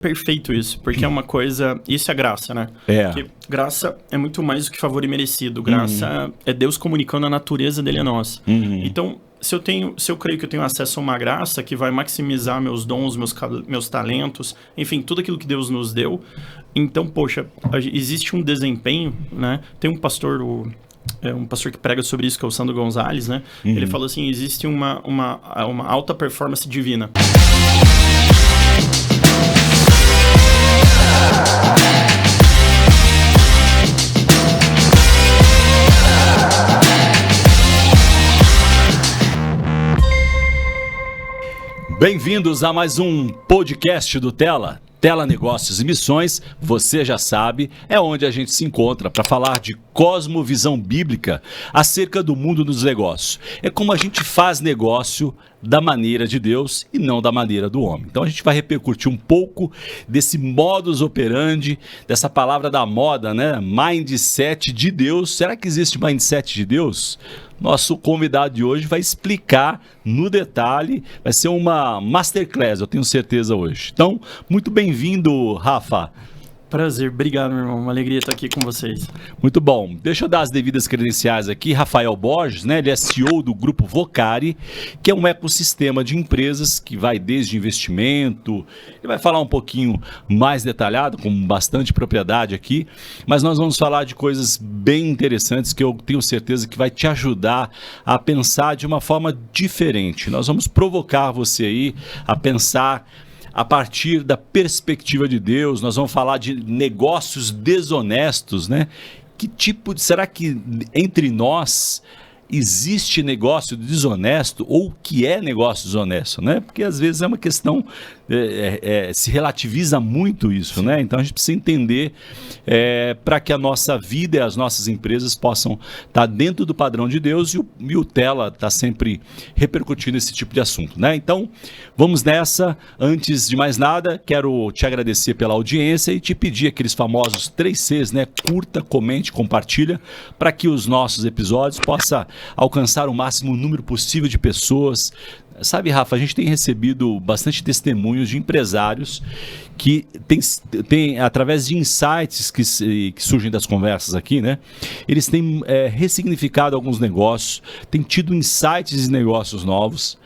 Perfeito isso, porque é uma coisa... Isso é graça, né? Porque graça é muito mais do que favor imerecido. Graça é Deus comunicando a natureza dele a nós. Então, se eu creio que eu tenho acesso a uma graça que vai maximizar meus dons, meus talentos, enfim, tudo aquilo que Deus nos deu, então, poxa, existe um desempenho, né? Tem um pastor... um pastor que prega sobre isso, que é o Sandro Gonzalez, né? Ele falou assim, existe uma alta performance divina. Bem-vindos a mais um podcast do Tela Negócios e Missões. Você já sabe, é onde a gente se encontra para falar de cosmovisão bíblica acerca do mundo dos negócios. É como a gente faz negócio da maneira de Deus e não da maneira do homem. Então a gente vai repercutir um pouco desse modus operandi, dessa palavra da moda, né? Mindset de Deus. Será que existe mindset de Deus? Nosso convidado de hoje vai explicar no detalhe, vai ser uma masterclass, eu tenho certeza hoje. Então, muito bem-vindo, Rafa. Prazer, obrigado, meu irmão. Uma alegria estar aqui com vocês. Muito bom. Deixa eu dar as devidas credenciais aqui. Rafael Borges, né? Ele é CEO do Grupo Vocari, que é um ecossistema de empresas que vai desde investimento. Ele vai falar um pouquinho mais detalhado, com bastante propriedade aqui, mas nós vamos falar de coisas bem interessantes que eu tenho certeza que vai te ajudar a pensar de uma forma diferente. Nós vamos provocar você aí a pensar a partir da perspectiva de Deus. Nós vamos falar de negócios desonestos, né? Que tipo, será que entre nós existe negócio desonesto ou o que é negócio desonesto, né? Porque às vezes é uma questão, se relativiza muito isso, né? Então a gente precisa entender para que a nossa vida e as nossas empresas possam estar dentro do padrão de Deus, e o Tela está sempre repercutindo esse tipo de assunto, né? Então vamos nessa. Antes de mais nada, quero te agradecer pela audiência e te pedir aqueles famosos 3 Cs, né? Curta, comente, compartilha, para que os nossos episódios possam alcançar o máximo número possível de pessoas. Sabe, Rafa, a gente tem recebido bastante testemunhos de empresários que tem através de insights que surgem das conversas aqui, né? Eles têm ressignificado alguns negócios, têm tido insights de negócios novos,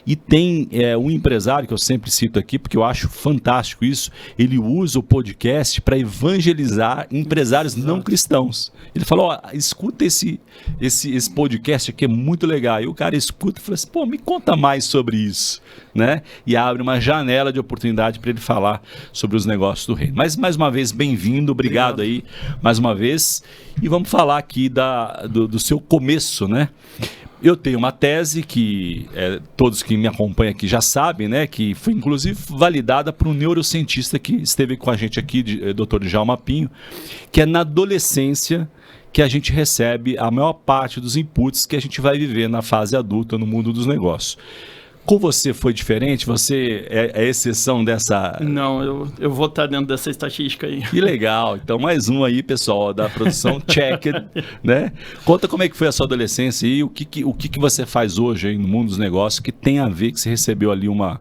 e tem um empresário que eu sempre cito aqui, porque eu acho fantástico isso, ele usa o podcast para evangelizar empresários não cristãos. Ele falou, escuta esse podcast aqui, é muito legal. E o cara escuta e fala assim, me conta mais sobre isso, né? E abre uma janela de oportunidade para ele falar sobre os negócios do reino. Mas mais uma vez, bem-vindo, obrigado aí mais uma vez, e vamos falar aqui do seu começo, né? Eu tenho uma tese que todos que me acompanham aqui já sabem, né? Que foi inclusive validada por um neurocientista que esteve com a gente aqui, Dr. Djalma Pinho, que é na adolescência que a gente recebe a maior parte dos inputs que a gente vai viver na fase adulta no mundo dos negócios. Com você foi diferente? Você é exceção dessa... Não, eu vou estar dentro dessa estatística aí. Que legal. Então, mais um aí, pessoal, da produção Checked, né? Conta como é que foi a sua adolescência e o que você faz hoje aí no mundo dos negócios que tem a ver, que você recebeu ali uma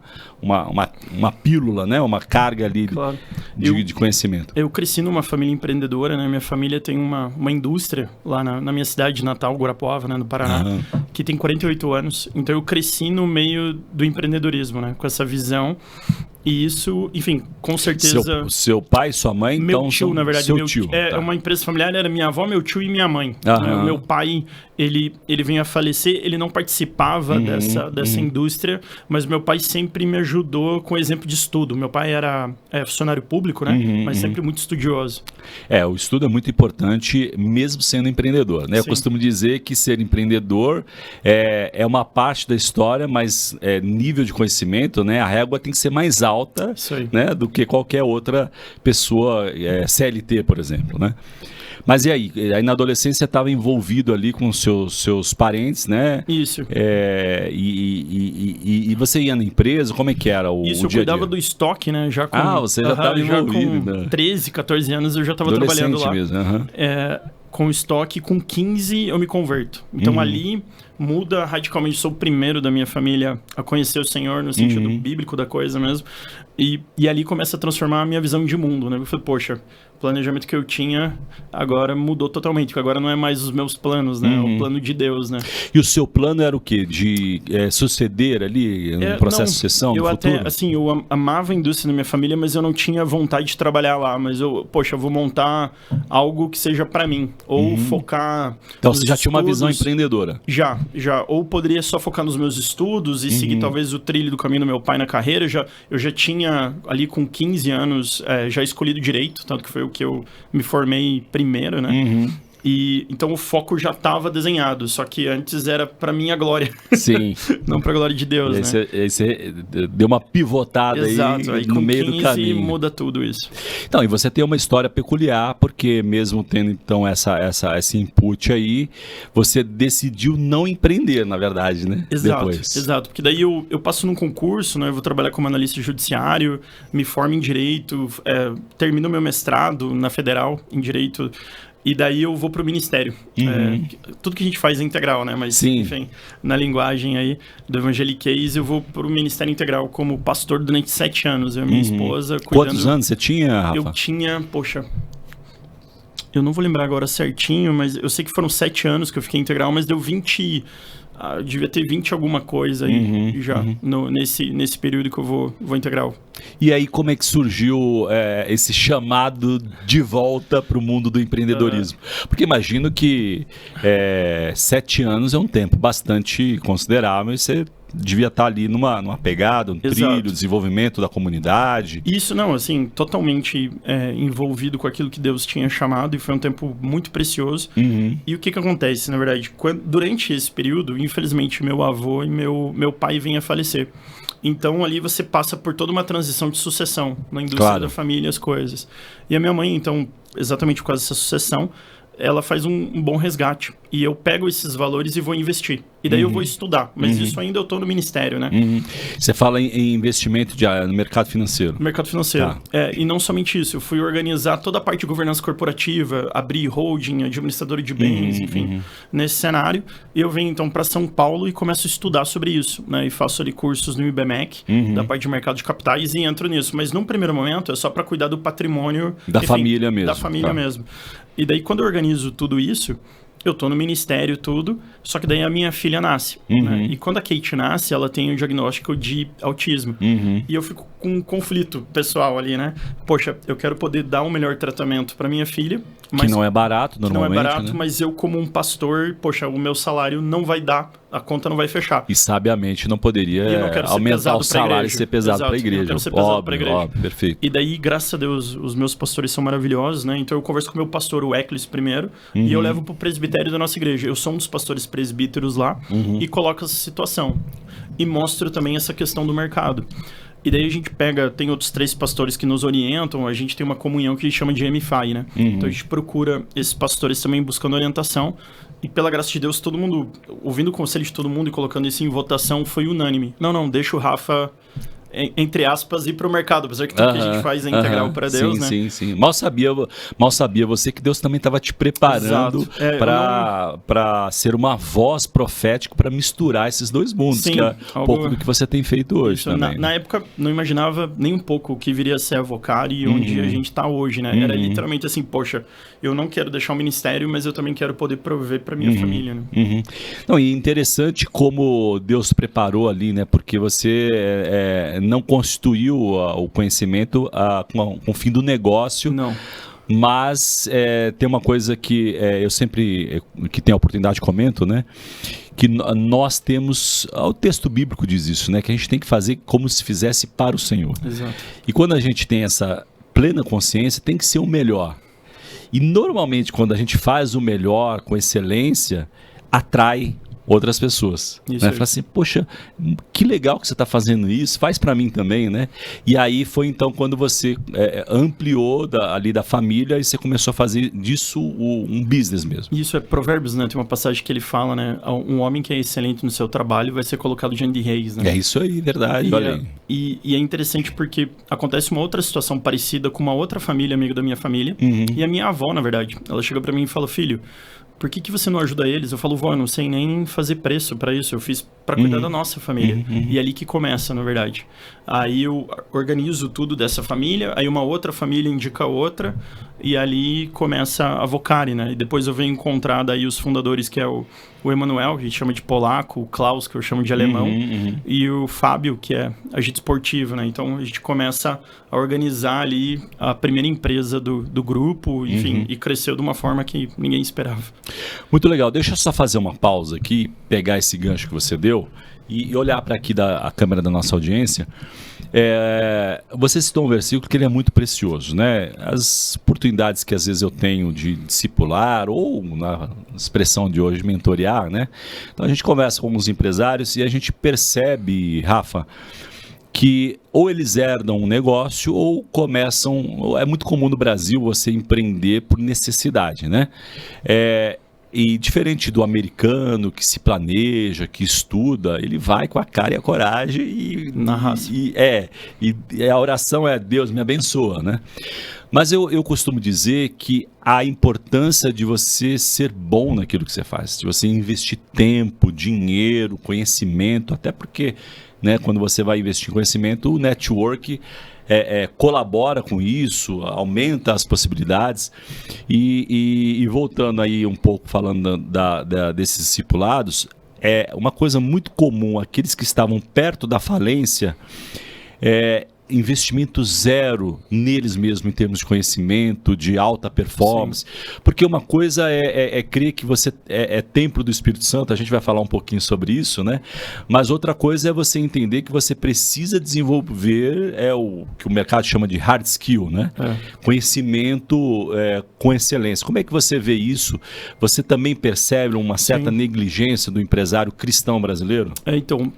pílula, né? Uma carga ali, claro, de conhecimento. Eu cresci numa família empreendedora, né? Minha família tem uma indústria lá na minha cidade de Natal, Guarapuava, né? No Paraná, que tem 48 anos. Então, eu cresci no meio do empreendedorismo, né? Com essa visão. E isso, enfim, com certeza... Seu pai, sua mãe? Meu então, tio, na verdade. Seu tio. É uma empresa familiar, era minha avó, meu tio e minha mãe. O meu pai, ele veio a falecer, ele não participava dessa indústria, mas meu pai sempre me ajudou com exemplo de estudo. Meu pai era funcionário público, né? Mas sempre muito estudioso. O estudo é muito importante, mesmo sendo empreendedor, né? Eu costumo dizer que ser empreendedor é uma parte da história, mas nível de conhecimento, né? A régua tem que ser mais alta, né, do que qualquer outra pessoa CLT, por exemplo, né? Mas e aí? Aí na adolescência você estava envolvido ali com seus parentes, né? Isso. E você ia na empresa? Como é que era o dia a dia? Isso, eu cuidava do estoque, né? Você já estava envolvido. Com 13, 14 anos eu já estava trabalhando lá. Mesmo, com estoque, com 15 eu me converto. Então ali muda radicalmente. Sou o primeiro da minha família a conhecer o Senhor no sentido bíblico da coisa mesmo. E ali começa a transformar a minha visão de mundo, né? Eu falei, poxa, o planejamento que eu tinha agora mudou totalmente, porque agora não é mais os meus planos, né? É o plano de Deus, né? E o seu plano era o quê? De suceder ali, no processo de sucessão no futuro? Até, assim, eu amava a indústria da minha família, mas eu não tinha vontade de trabalhar lá. Mas eu vou montar algo que seja para mim, ou focar... Então você já tinha uma visão empreendedora? Já. Ou poderia só focar nos meus estudos e seguir talvez o trilho do caminho do meu pai na carreira. Eu já tinha ali com 15 anos já escolhido direito, tanto que foi o que eu me formei primeiro, né? E então o foco já estava desenhado, só que antes era para minha glória. Sim. Não para a glória de Deus, né? Aí você deu uma pivotada. Exato, aí no meio do caminho. Muda tudo isso. Então, e você tem uma história peculiar, porque mesmo tendo então esse input aí, você decidiu não empreender, na verdade, né? Exato, porque daí eu passo num concurso, né? Eu vou trabalhar como analista judiciário, me formo em Direito, termino meu mestrado na Federal em Direito. E daí eu vou pro ministério. Tudo que a gente faz é integral, né? Mas, enfim, na linguagem aí do evangeliquez, eu vou pro ministério integral como pastor durante 7 anos. Eu e minha esposa cuidando... Quantos anos você tinha, Rafa? Eu tinha, eu não vou lembrar agora certinho, mas eu sei que foram 7 anos que eu fiquei integral, mas deu 20... devia ter 20 alguma coisa aí já, nesse período que eu vou integral. E aí, como é que surgiu esse chamado de volta para o mundo do empreendedorismo? Porque imagino que 7 anos é um tempo bastante considerável e você devia estar ali numa pegada, trilho, desenvolvimento da comunidade. Isso, não, assim, totalmente envolvido com aquilo que Deus tinha chamado, e foi um tempo muito precioso. E o que acontece, na verdade? Durante esse período, infelizmente, meu avô e meu pai vêm a falecer. Então, ali você passa por toda uma transição de sucessão na indústria da família, as coisas. E a minha mãe, então, exatamente por causa dessa sucessão, ela faz um bom resgate. E eu pego esses valores e vou investir. E daí eu vou estudar. Mas isso ainda eu estou no ministério, né? Você fala em investimento no mercado financeiro. No mercado financeiro. Tá. E não somente isso. Eu fui organizar toda a parte de governança corporativa, abrir holding, administrador de bens, enfim, nesse cenário. E eu venho, então, para São Paulo e começo a estudar sobre isso, né? E faço ali cursos no IBMEC, da parte de mercado de capitais, e entro nisso. Mas num primeiro momento é só para cuidar do patrimônio... Da família mesmo. Da família mesmo. E daí, quando eu organizo tudo isso, eu tô no ministério, tudo, só que daí a minha filha nasce. Né? E quando a Kate nasce, ela tem o diagnóstico de autismo. E eu fico com um conflito pessoal ali, né? Poxa, eu quero poder dar um melhor tratamento para minha filha. Mas, que não é barato, normalmente. Que não é barato, né? Mas eu, como um pastor, poxa, o meu salário não vai dar, a conta não vai fechar. E sabiamente não poderia aumentar o salário e ser pesado para a igreja. Eu quero ser pesado para a igreja. Óbvio, perfeito. E daí, graças a Deus, os meus pastores são maravilhosos, né? Então eu converso com o meu pastor, o Eccles, primeiro, e eu levo para o presbitério da nossa igreja. Eu sou um dos pastores presbíteros lá e coloco essa situação. E mostro também essa questão do mercado. E daí a gente tem outros 3 pastores que nos orientam, a gente tem uma comunhão que a gente chama de MFI, né? Então a gente procura esses pastores também buscando orientação. E pela graça de Deus, todo mundo, ouvindo o conselho de todo mundo e colocando isso em votação, foi unânime. Não, deixa o Rafa, entre aspas, ir para o mercado, apesar que tudo que a gente faz é integral para Deus, né? Sim. Mal sabia você que Deus também estava te preparando para ser uma voz profética para misturar esses dois mundos, que é um pouco do que você tem feito hoje também. Na época, não imaginava nem um pouco o que viria a ser a Vocari e onde a gente está hoje, né? Era literalmente assim, poxa, eu não quero deixar o ministério, mas eu também quero poder prover para minha família, né? Não, e interessante como Deus preparou ali, né? Porque você não constituiu o conhecimento com o fim do negócio. Não. Mas tem uma coisa que eu sempre, que tenho a oportunidade, comento, né? Que nós temos, o texto bíblico diz isso, né? Que a gente tem que fazer como se fizesse para o Senhor. Exato. E quando a gente tem essa plena consciência, tem que ser o melhor. E normalmente quando a gente faz o melhor com excelência, atrai outras pessoas, né? Fala assim, poxa, que legal que você está fazendo isso, faz para mim também, né? E aí foi então quando você ampliou ali da família e você começou a fazer disso um business mesmo. Isso é Provérbios, né? Tem uma passagem que ele fala, né? Um homem que é excelente no seu trabalho vai ser colocado diante de reis, né? É isso aí, verdade, olha aí. E é interessante porque acontece uma outra situação parecida com uma outra família, amiga da minha família, e a minha avó, na verdade, ela chegou para mim e falou, filho, por que você não ajuda eles? Eu falo, vó, eu não sei nem fazer preço para isso, eu fiz para cuidar da nossa família. E é ali que começa, na verdade. Aí eu organizo tudo dessa família, aí uma outra família indica outra, e ali começa a Vocari, né? E depois eu venho encontrar daí os fundadores, que é o Emanuel, que a gente chama de polaco, o Klaus, que eu chamo de alemão, e o Fábio, que é agente esportivo, né? Então a gente começa a organizar ali a primeira empresa do grupo, enfim, e cresceu de uma forma que ninguém esperava. Muito legal. Deixa eu só fazer uma pausa aqui, pegar esse gancho que você deu e olhar para aqui a câmera da nossa audiência. Você citou um versículo que ele é muito precioso, né? As oportunidades que às vezes eu tenho de discipular ou, na expressão de hoje, mentorear, né? Então a gente conversa com alguns empresários e a gente percebe, Rafa, que ou eles herdam um negócio ou começam... É muito comum no Brasil você empreender por necessidade, né? E diferente do americano que se planeja, que estuda, ele vai com a cara e a coragem e na raça. E a oração é Deus me abençoa, né? Mas eu costumo dizer que a importância de você ser bom naquilo que você faz, de você investir tempo, dinheiro, conhecimento, até porque, né, quando você vai investir em conhecimento, o network colabora com isso, aumenta as possibilidades. E voltando aí um pouco, falando desses discipulados, uma coisa muito comum, aqueles que estavam perto da falência, investimento zero neles mesmos em termos de conhecimento, de alta performance. Sim. Porque uma coisa é crer que você é templo do Espírito Santo, a gente vai falar um pouquinho sobre isso, né? Mas outra coisa é você entender que você precisa desenvolver o que o mercado chama de hard skill, né? Conhecimento com excelência. Como é que você vê isso? Você também percebe uma certa negligência do empresário cristão brasileiro? Então,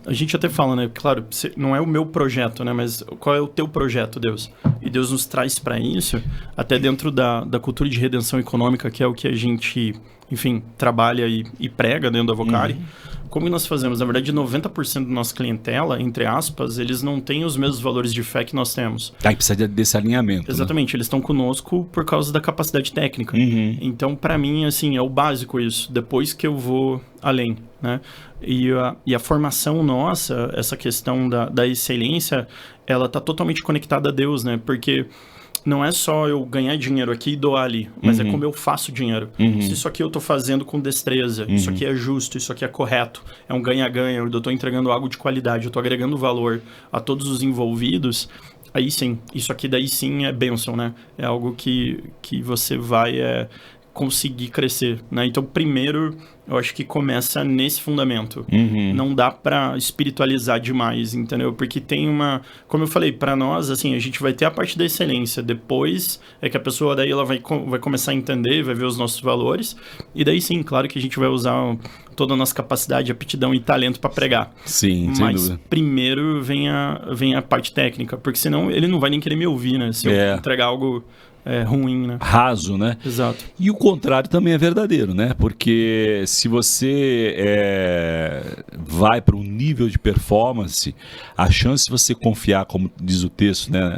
a gente até fala, né? Claro, não é o meu projeto, né? Mas qual é o teu projeto, Deus? E Deus nos traz para isso, até dentro da cultura de redenção econômica, que é o que a gente, enfim, trabalha e prega dentro da Vocari. Como nós fazemos? Na verdade, 90% da nossa clientela, entre aspas, eles não têm os mesmos valores de fé que nós temos. Aí precisa desse alinhamento. Exatamente, né? Eles estão conosco por causa da capacidade técnica. Então, para mim, assim, é o básico isso. Depois que eu vou além, né? E a formação nossa, essa questão da excelência, ela está totalmente conectada a Deus, né? Porque não é só eu ganhar dinheiro aqui e doar ali, mas é como eu faço dinheiro. Se isso aqui eu estou fazendo com destreza, isso aqui é justo, isso aqui é correto, é um ganha-ganha, eu estou entregando algo de qualidade, eu estou agregando valor a todos os envolvidos, aí sim, isso aqui daí sim é bênção, né? É algo que você vai conseguir crescer, né? Então, primeiro, eu acho que começa nesse fundamento. Não dá para espiritualizar demais, entendeu? Porque tem como eu falei, para nós, assim, a gente vai ter a parte da excelência. Depois é que a pessoa daí ela vai começar a entender, vai ver os nossos valores. E daí sim, claro que a gente vai usar toda a nossa capacidade, aptidão e talento para pregar. Sim, sem Mas dúvida. Primeiro vem a parte técnica, porque senão ele não vai nem querer me ouvir, né? Se eu entregar algo ruim, né? Raso, né? Exato. E o contrário também é verdadeiro, né? Porque se você vai para um nível de performance, a chance de você confiar, como diz o texto, né,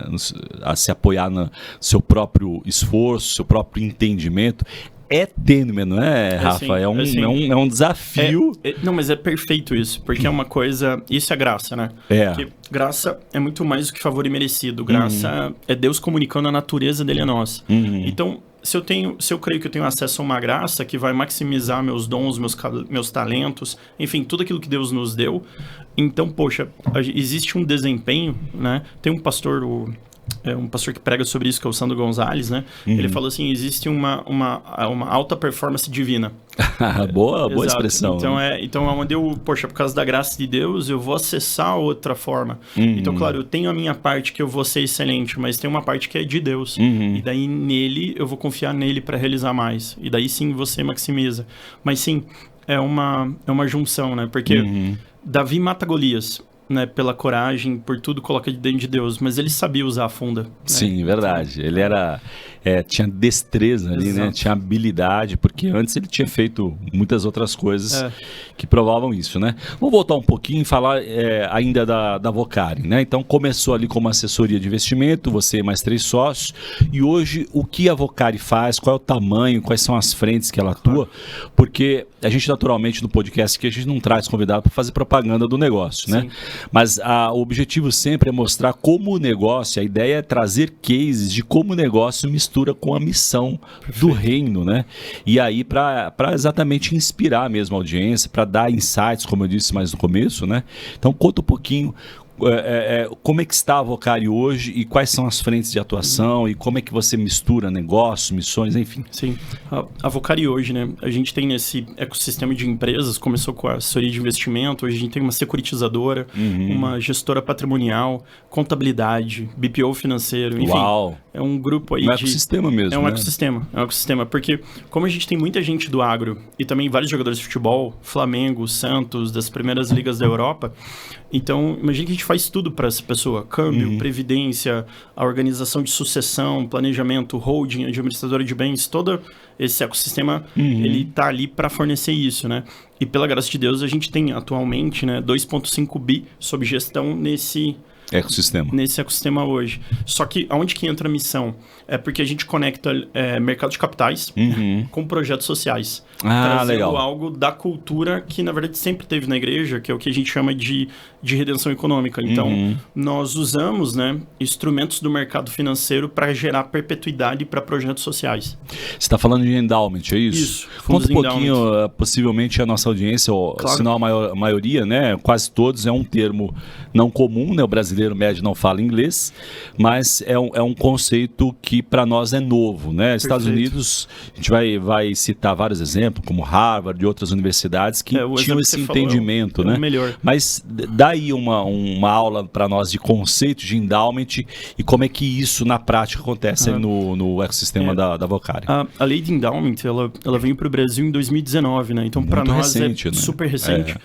a se apoiar no seu próprio esforço, seu próprio entendimento, é tênue, não é, Rafa? Sim, é um desafio. Não, mas é perfeito isso, porque é uma coisa... Isso é graça, né? Porque graça é muito mais do que favor imerecido. Graça é Deus comunicando a natureza dele a nós. Então, se eu creio que eu tenho acesso a uma graça que vai maximizar meus dons, meus talentos, enfim, tudo aquilo que Deus nos deu, então, poxa, existe um desempenho, né? Tem um pastor... um pastor que prega sobre isso, que é o Sandro Gonzalez, né? Ele falou assim, existe uma alta performance divina. boa expressão. Então, né? Então onde por causa da graça de Deus, eu vou acessar outra forma. Então, claro, eu tenho a minha parte que eu vou ser excelente, mas tem uma parte que é de Deus. E daí nele, eu vou confiar nele para realizar mais. E daí sim, você maximiza. Mas sim, é uma junção, né? Porque Davi mata Golias. né, pela coragem, por tudo, coloca dentro de Deus, mas ele sabia usar a funda. Né? Sim, verdade. Ele era... tinha destreza ali, né? Tinha habilidade, porque antes ele tinha feito muitas outras coisas que provavam isso, né? Vamos voltar um pouquinho e falar ainda da Vocari, né? Então começou ali como assessoria de investimento, você e mais 3 sócios, e hoje o que a Vocari faz, qual é o tamanho, quais são as frentes que ela atua, porque a gente naturalmente no podcast aqui a gente não traz convidado para fazer propaganda do negócio, né? Mas o objetivo sempre é mostrar como o negócio, a ideia é trazer cases de como o negócio mistura com a missão do reino, né? E aí para exatamente inspirar mesmo a audiência, para dar insights, como eu disse mais no começo, né? Então conta um pouquinho como é que está a Vocari hoje e quais são as frentes de atuação e como é que você mistura negócios, missões, enfim. Sim, a Vocari hoje, né, a gente tem nesse ecossistema de empresas, começou com a assessoria de investimento, hoje a gente tem uma securitizadora, uma gestora patrimonial, contabilidade, BPO financeiro, enfim. Uau. É um grupo aí um ecossistema mesmo, É um ecossistema, porque como a gente tem muita gente do agro e também vários jogadores de futebol, Flamengo, Santos, das primeiras ligas da Europa, então imagina que a gente faz tudo para essa pessoa, câmbio, previdência, a organização de sucessão, planejamento, holding, administradora de bens, todo esse ecossistema, ele tá ali para fornecer isso, né? E pela graça de Deus, a gente tem atualmente, né, 2,5 bi sob gestão nesse ecossistema hoje. Só que aonde que entra a missão? É porque a gente conecta mercado de capitais com projetos sociais. Trazendo legal. Algo da cultura que, na verdade, sempre teve na igreja, que é o que a gente chama de redenção econômica. Então, nós usamos, né, instrumentos do mercado financeiro para gerar perpetuidade para projetos sociais. Você está falando de endowment, é isso? Isso. Conta um pouquinho, possivelmente, a nossa audiência, claro. Se não a maioria, né, quase todos, é um termo não comum, né, o brasileiro médio não fala inglês, mas é um conceito que para nós é novo, né? Perfeito. Estados Unidos, a gente vai citar vários exemplos, como Harvard e outras universidades que tinham esse entendimento, né? Melhor. Mas dá aí uma aula para nós de conceito de endowment e como é que isso na prática acontece no ecossistema da Vocari. A lei de endowment, ela veio para o Brasil em 2019, né? Então para nós recente, é né? super recente.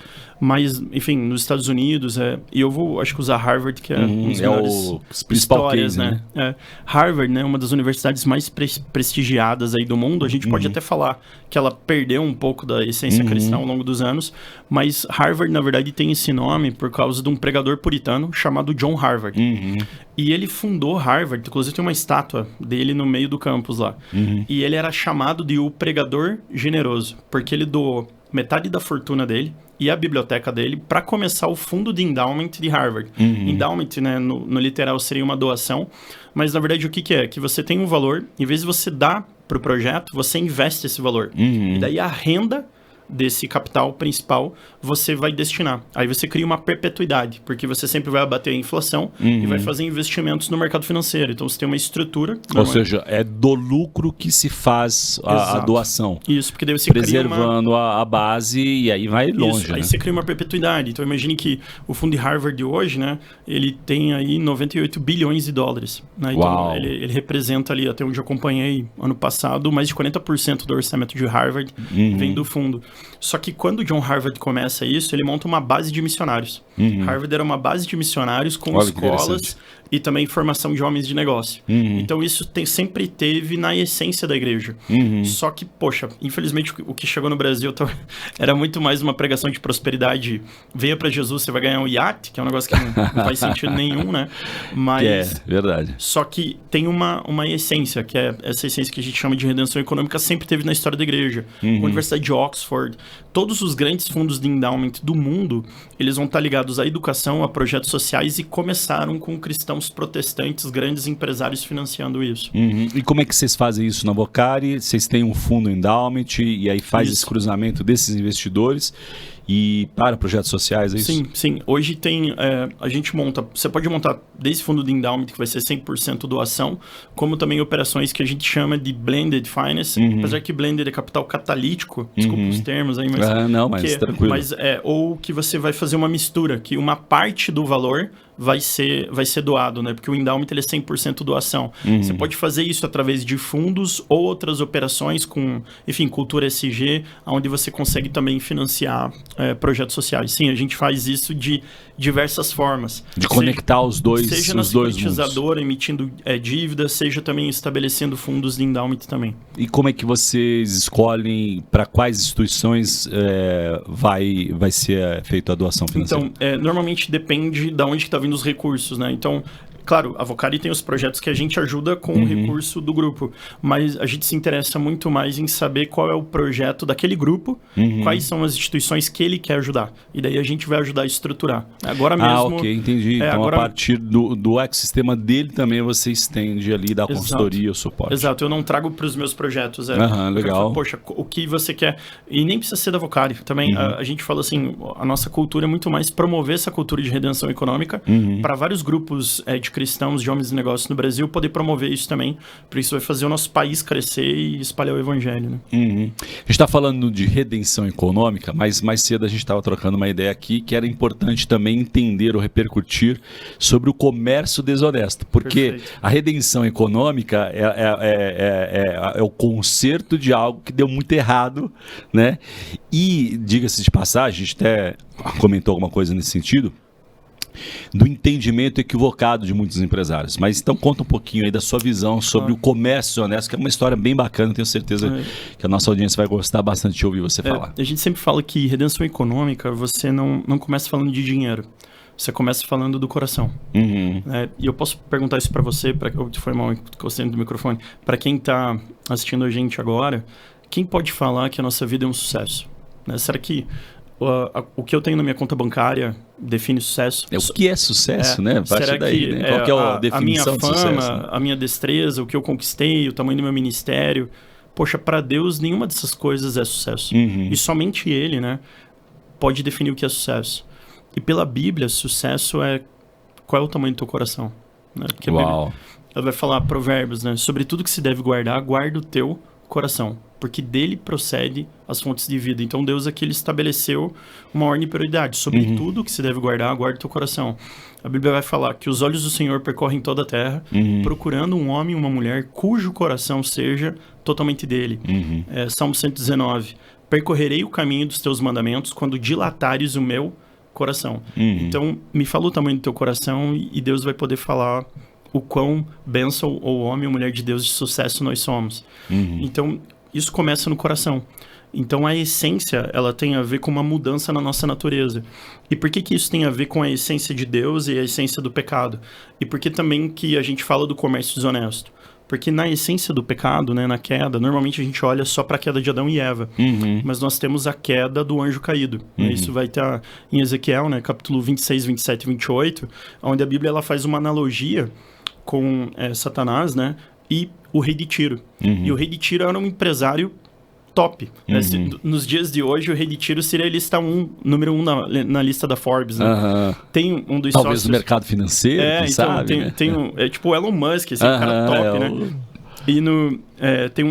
Mas, enfim, nos Estados Unidos, e eu vou, acho que usar Harvard, que é um dos melhores principal histórias, case, né? Harvard, né, uma das universidades mais prestigiadas aí do mundo. A gente pode até falar que ela perdeu um pouco da essência cristã ao longo dos anos, mas Harvard, na verdade, tem esse nome por causa de um pregador puritano chamado John Harvard. E ele fundou Harvard, inclusive tem uma estátua dele no meio do campus lá. E ele era chamado de o pregador generoso, porque ele doou metade da fortuna dele e a biblioteca dele para começar o fundo de endowment de Harvard. Endowment, né, no literal seria uma doação, mas na verdade o que é? Que você tem um valor, em vez de você dar para o projeto, você investe esse valor. E daí a renda desse capital principal você vai destinar. Aí você cria uma perpetuidade, porque você sempre vai abater a inflação e vai fazer investimentos no mercado financeiro. Então você tem uma estrutura... Ou seja, é do lucro que se faz a doação. Isso, porque daí você preservando a base e aí vai longe. Aí você cria uma perpetuidade. Então imagine que o fundo de Harvard de hoje, né, ele tem aí 98 bilhões de dólares. Né? Então ele representa ali, até onde eu acompanhei ano passado, mais de 40% do orçamento de Harvard vem do fundo. Só que quando o John Harvard começa isso, ele monta uma base de missionários. Harvard era uma base de missionários com escolas e também formação de homens de negócio. Então isso sempre teve na essência da igreja. Só que, poxa, infelizmente o que chegou no Brasil era muito mais uma pregação de prosperidade. Venha para Jesus, você vai ganhar um iate, que é um negócio que não faz sentido nenhum, né? Mas, verdade. Só que tem uma essência, que é essa essência que a gente chama de redenção econômica, sempre teve na história da igreja. A Universidade de Oxford, todos os grandes fundos de endowment do mundo, eles vão estar ligados à educação, a projetos sociais e começaram com cristãos protestantes, grandes empresários financiando isso. E como é que vocês fazem isso na Vocari? Vocês têm um fundo endowment e aí faz esse cruzamento desses investidores e para projetos sociais, é isso? Sim. Hoje tem, a gente monta, você pode montar desde fundo de endowment, que vai ser 100% doação, como também operações que a gente chama de blended finance, apesar que blended é capital catalítico, desculpa os termos aí, mas... mas tranquilo. Mas ou que você vai fazer uma mistura, que uma parte do valor vai ser doado, né? Porque o endowment ele é 100% doação. Você pode fazer isso através de fundos ou outras operações com, enfim, cultura ESG, onde você consegue também financiar projetos sociais. Sim, a gente faz isso de diversas formas. De conectar os dois mundos. Seja na securitizadora emitindo dívida, seja também estabelecendo fundos de endowment também. E como é que vocês escolhem para quais instituições vai ser feita a doação financeira? Então, normalmente depende de onde está vindo os recursos, né? Então, claro, a Vocari tem os projetos que a gente ajuda com o recurso do grupo, mas a gente se interessa muito mais em saber qual é o projeto daquele grupo, quais são as instituições que ele quer ajudar. E daí a gente vai ajudar a estruturar. Agora mesmo... ok, entendi. Então, a partir do ecossistema dele também você estende ali da consultoria, o suporte. Exato, eu não trago para os meus projetos. Legal. Poxa, o que você quer... E nem precisa ser da Vocari. Também a gente fala assim, a nossa cultura é muito mais promover essa cultura de redenção econômica para vários grupos de cristãos, de homens de negócios no Brasil, poder promover isso também, porque isso vai fazer o nosso país crescer e espalhar o evangelho, né? A gente está falando de redenção econômica, mas mais cedo a gente estava trocando uma ideia aqui que era importante também entender ou repercutir sobre o comércio desonesto, porque a redenção econômica é o conserto de algo que deu muito errado, né? E, diga-se de passagem, a gente até comentou alguma coisa nesse sentido, do entendimento equivocado de muitos empresários. Mas então conta um pouquinho aí da sua visão sobre o comércio honesto, que é uma história bem bacana, tenho certeza que a nossa audiência vai gostar bastante de ouvir você falar. A gente sempre fala que redenção econômica, você não começa falando de dinheiro, você começa falando do coração. E eu posso perguntar isso para você, foi mal encostando do microfone, para quem está assistindo a gente agora, quem pode falar que a nossa vida é um sucesso? Será que o que eu tenho na minha conta bancária define sucesso? O que é sucesso, né? Será daí, que né? Qual que é a definição minha fama, de sucesso? Né? A minha destreza, o que eu conquistei, o tamanho do meu ministério? Poxa, para Deus, nenhuma dessas coisas é sucesso. E somente Ele, né, pode definir o que é sucesso. E pela Bíblia, sucesso é qual é o tamanho do teu coração. Né? Porque a Bíblia, ela vai falar Provérbios, né? Sobre tudo que se deve guardar, guarda o teu coração, porque dele procede as fontes de vida. Então Deus aqui ele estabeleceu uma ordem de prioridade. Sobre tudo que se deve guardar, guarda o teu coração. A Bíblia vai falar que os olhos do Senhor percorrem toda a terra, procurando um homem e uma mulher cujo coração seja totalmente dele. Salmo 119. Percorrerei o caminho dos teus mandamentos quando dilatares o meu coração. Então, me fala o tamanho do teu coração e Deus vai poder falar o quão bênção ou homem ou mulher de Deus de sucesso nós somos. Então, isso começa no coração. Então, a essência, ela tem a ver com uma mudança na nossa natureza. E por que isso tem a ver com a essência de Deus e a essência do pecado? E por que também que a gente fala do comércio desonesto? Porque na essência do pecado, né, na queda, normalmente a gente olha só para a queda de Adão e Eva. Mas nós temos a queda do anjo caído. Isso vai estar em Ezequiel, né, capítulo 26, 27 e 28, onde a Bíblia ela faz uma analogia com Satanás, né, e o rei de Tiro. E o rei de Tiro era um empresário top. Né? Nos dias de hoje, o rei de Tiro seria a lista número 1 na lista da Forbes. Né? Tem um dos talvez sócios... no mercado financeiro, quem sabe, tem tipo o Elon Musk, esse cara top, né? E tem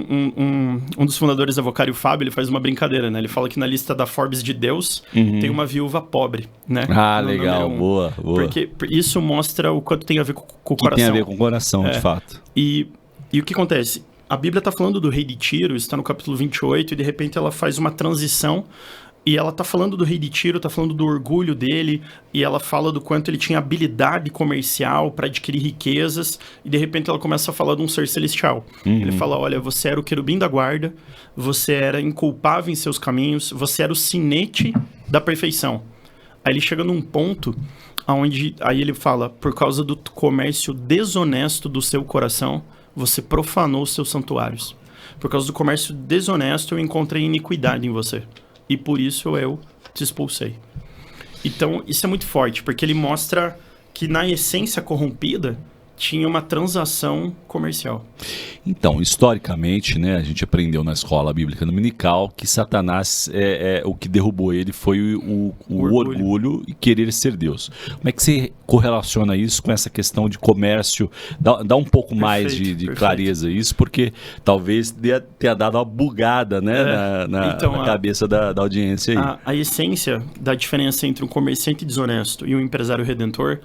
um dos fundadores da Vocari, o Fábio, ele faz uma brincadeira, né? Ele fala que na lista da Forbes de Deus tem uma viúva pobre, né? Legal, boa. Porque isso mostra o quanto tem a ver com o coração. Tem a ver com o coração, de fato. E o que acontece? A Bíblia está falando do rei de Tiro, está no capítulo 28, e de repente ela faz uma transição, e ela está falando do rei de Tiro, está falando do orgulho dele, e ela fala do quanto ele tinha habilidade comercial para adquirir riquezas, e de repente ela começa a falar de um ser celestial. Ele fala, olha, você era o querubim da guarda, você era inculpável em seus caminhos, você era o sinete da perfeição. Aí ele chega num ponto onde aí ele fala, por causa do comércio desonesto do seu coração, você profanou os seus santuários. Por causa do comércio desonesto, eu encontrei iniquidade em você. E por isso eu te expulsei. Então, isso é muito forte, porque ele mostra que na essência corrompida tinha uma transação comercial. Então, historicamente, né, a gente aprendeu na escola bíblica dominical que Satanás, o que derrubou ele foi o orgulho e querer ser Deus. Como é que você correlaciona isso com essa questão de comércio? Dá um pouco mais de clareza isso, porque talvez tenha dado uma bugada, né, na cabeça da audiência aí. A essência da diferença entre um comerciante desonesto e um empresário redentor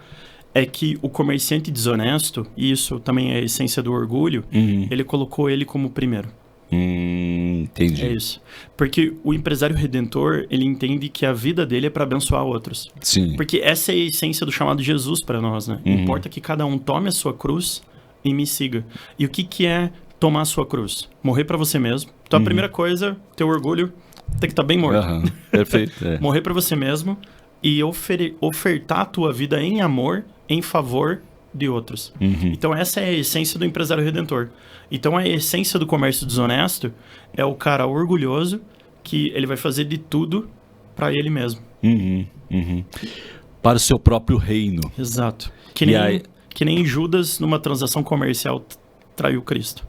é que o comerciante desonesto, e isso também é a essência do orgulho, ele colocou ele como primeiro. Entendi. É isso. Porque o empresário redentor, ele entende que a vida dele é para abençoar outros. Sim. Porque essa é a essência do chamado de Jesus para nós, né? Importa que cada um tome a sua cruz e me siga. E o que é tomar a sua cruz? Morrer para você mesmo. Então a primeira coisa, teu orgulho tem que estar bem morto. Perfeito. Morrer para você mesmo e ofertar a tua vida em amor, em favor de outros. Então essa é a essência do empresário redentor. Então a essência do comércio desonesto é o cara orgulhoso que ele vai fazer de tudo para ele mesmo. Para o seu próprio reino. Exato. Que nem Judas numa transação comercial traiu Cristo.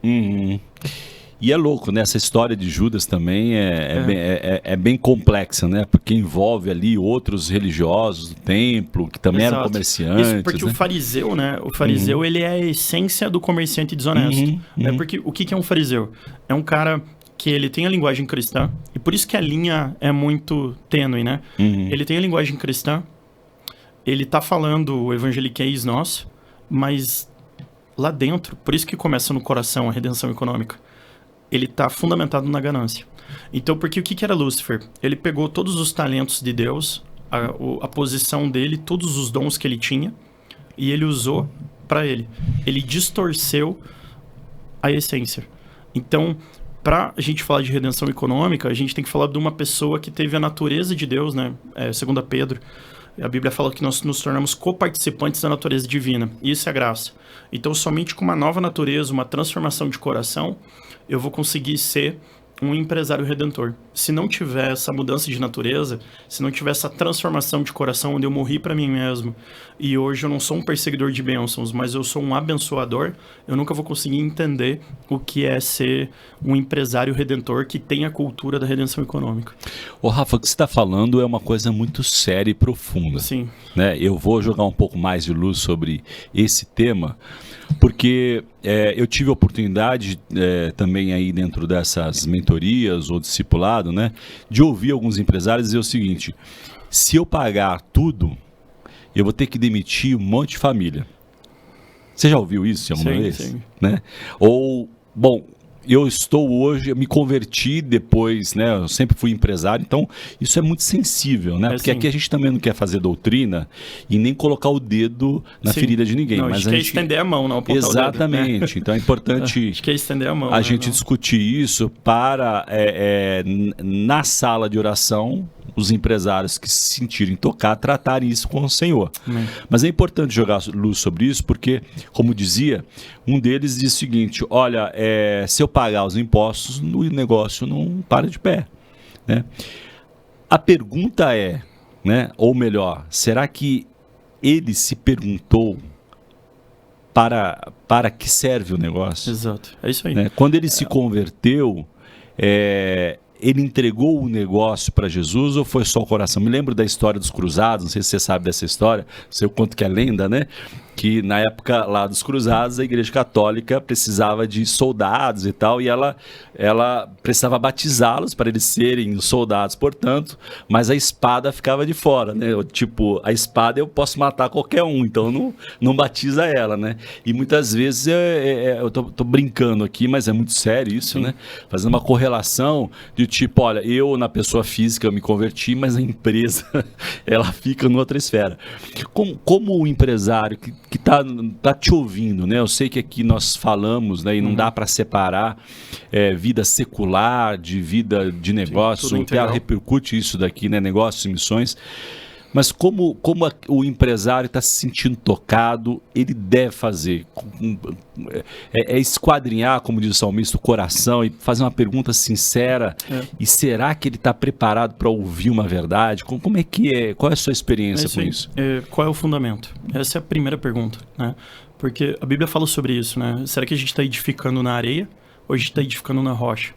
E é louco, né? Essa história de Judas também é bem complexa, né? Porque envolve ali outros religiosos do templo, que também eram comerciantes. Isso porque o fariseu, né? O fariseu, ele é a essência do comerciante desonesto. Né? Porque o que é um fariseu? É um cara que ele tem a linguagem cristã, e por isso que a linha é muito tênue, né? Ele tem a linguagem cristã, ele tá falando o evangeliquez nosso, mas lá dentro, por isso que começa no coração a redenção econômica, ele está fundamentado na ganância. Então, porque o que era Lúcifer? Ele pegou todos os talentos de Deus, a posição dele, todos os dons que ele tinha, e ele usou para ele. Ele distorceu a essência. Então, para a gente falar de redenção econômica, a gente tem que falar de uma pessoa que teve a natureza de Deus, né? Segundo Pedro, a Bíblia fala que nós nos tornamos coparticipantes da natureza divina. E isso é graça. Então, somente com uma nova natureza, uma transformação de coração, eu vou conseguir ser um empresário redentor. Se não tiver essa mudança de natureza, se não tiver essa transformação de coração onde eu morri para mim mesmo, e hoje eu não sou um perseguidor de bênçãos, mas eu sou um abençoador, eu nunca vou conseguir entender o que é ser um empresário redentor que tem a cultura da redenção econômica. Ô Rafa, o que você está falando é uma coisa muito séria e profunda. Sim. Né? Eu vou jogar um pouco mais de luz sobre esse tema, porque eu tive a oportunidade também aí dentro dessas mentorias ou discipulado, né, de ouvir alguns empresários dizer o seguinte: se eu pagar tudo, eu vou ter que demitir um monte de família. Você já ouviu isso alguma vez? Sim. Né? Ou, bom, eu me converti depois, né? Eu sempre fui empresário, então isso é muito sensível, né? Porque aqui a gente também não quer fazer doutrina e nem colocar o dedo na ferida de ninguém. Não, mas a gente quer estender a mão, não apontar exatamente. o dedo, né? Então é importante a gente quer estender a mão, a gente discutir isso para, na sala de oração, os empresários que se sentirem tocar, tratarem isso com o Senhor. Mas é importante jogar luz sobre isso porque, como dizia, um deles diz o seguinte: olha, se eu pagar os impostos, o negócio não para de pé. Né? A pergunta é, né, ou melhor, será que ele se perguntou para que serve o negócio? Exato, é isso aí. Né? Quando ele se converteu, ele entregou o negócio para Jesus ou foi só o coração? Me lembro da história dos cruzados, não sei se você sabe dessa história, não sei o quanto que é lenda, né? Que na época lá dos cruzados, a Igreja Católica precisava de soldados e tal, e ela precisava batizá-los para eles serem soldados, portanto, mas a espada ficava de fora, né? Tipo, a espada eu posso matar qualquer um, então não batiza ela, né? E muitas vezes eu tô brincando aqui, mas é muito sério isso, né? Fazendo uma correlação de tipo, olha, eu na pessoa física eu me converti, mas a empresa ela fica em outra esfera. Como o empresário que tá te ouvindo, né? Eu sei que aqui nós falamos, né, e não dá para separar vida secular de vida de negócio, até ela repercute isso daqui, né? Negócios e missões. Mas como o empresário está se sentindo tocado, ele deve fazer? Esquadrinhar, como diz o salmista, o coração e fazer uma pergunta sincera. E será que ele está preparado para ouvir uma verdade? Como é que é? Qual é a sua experiência com isso? Qual é o fundamento? Essa é a primeira pergunta, né? Porque a Bíblia fala sobre isso, né? Será que a gente está edificando na areia ou a gente está edificando na rocha?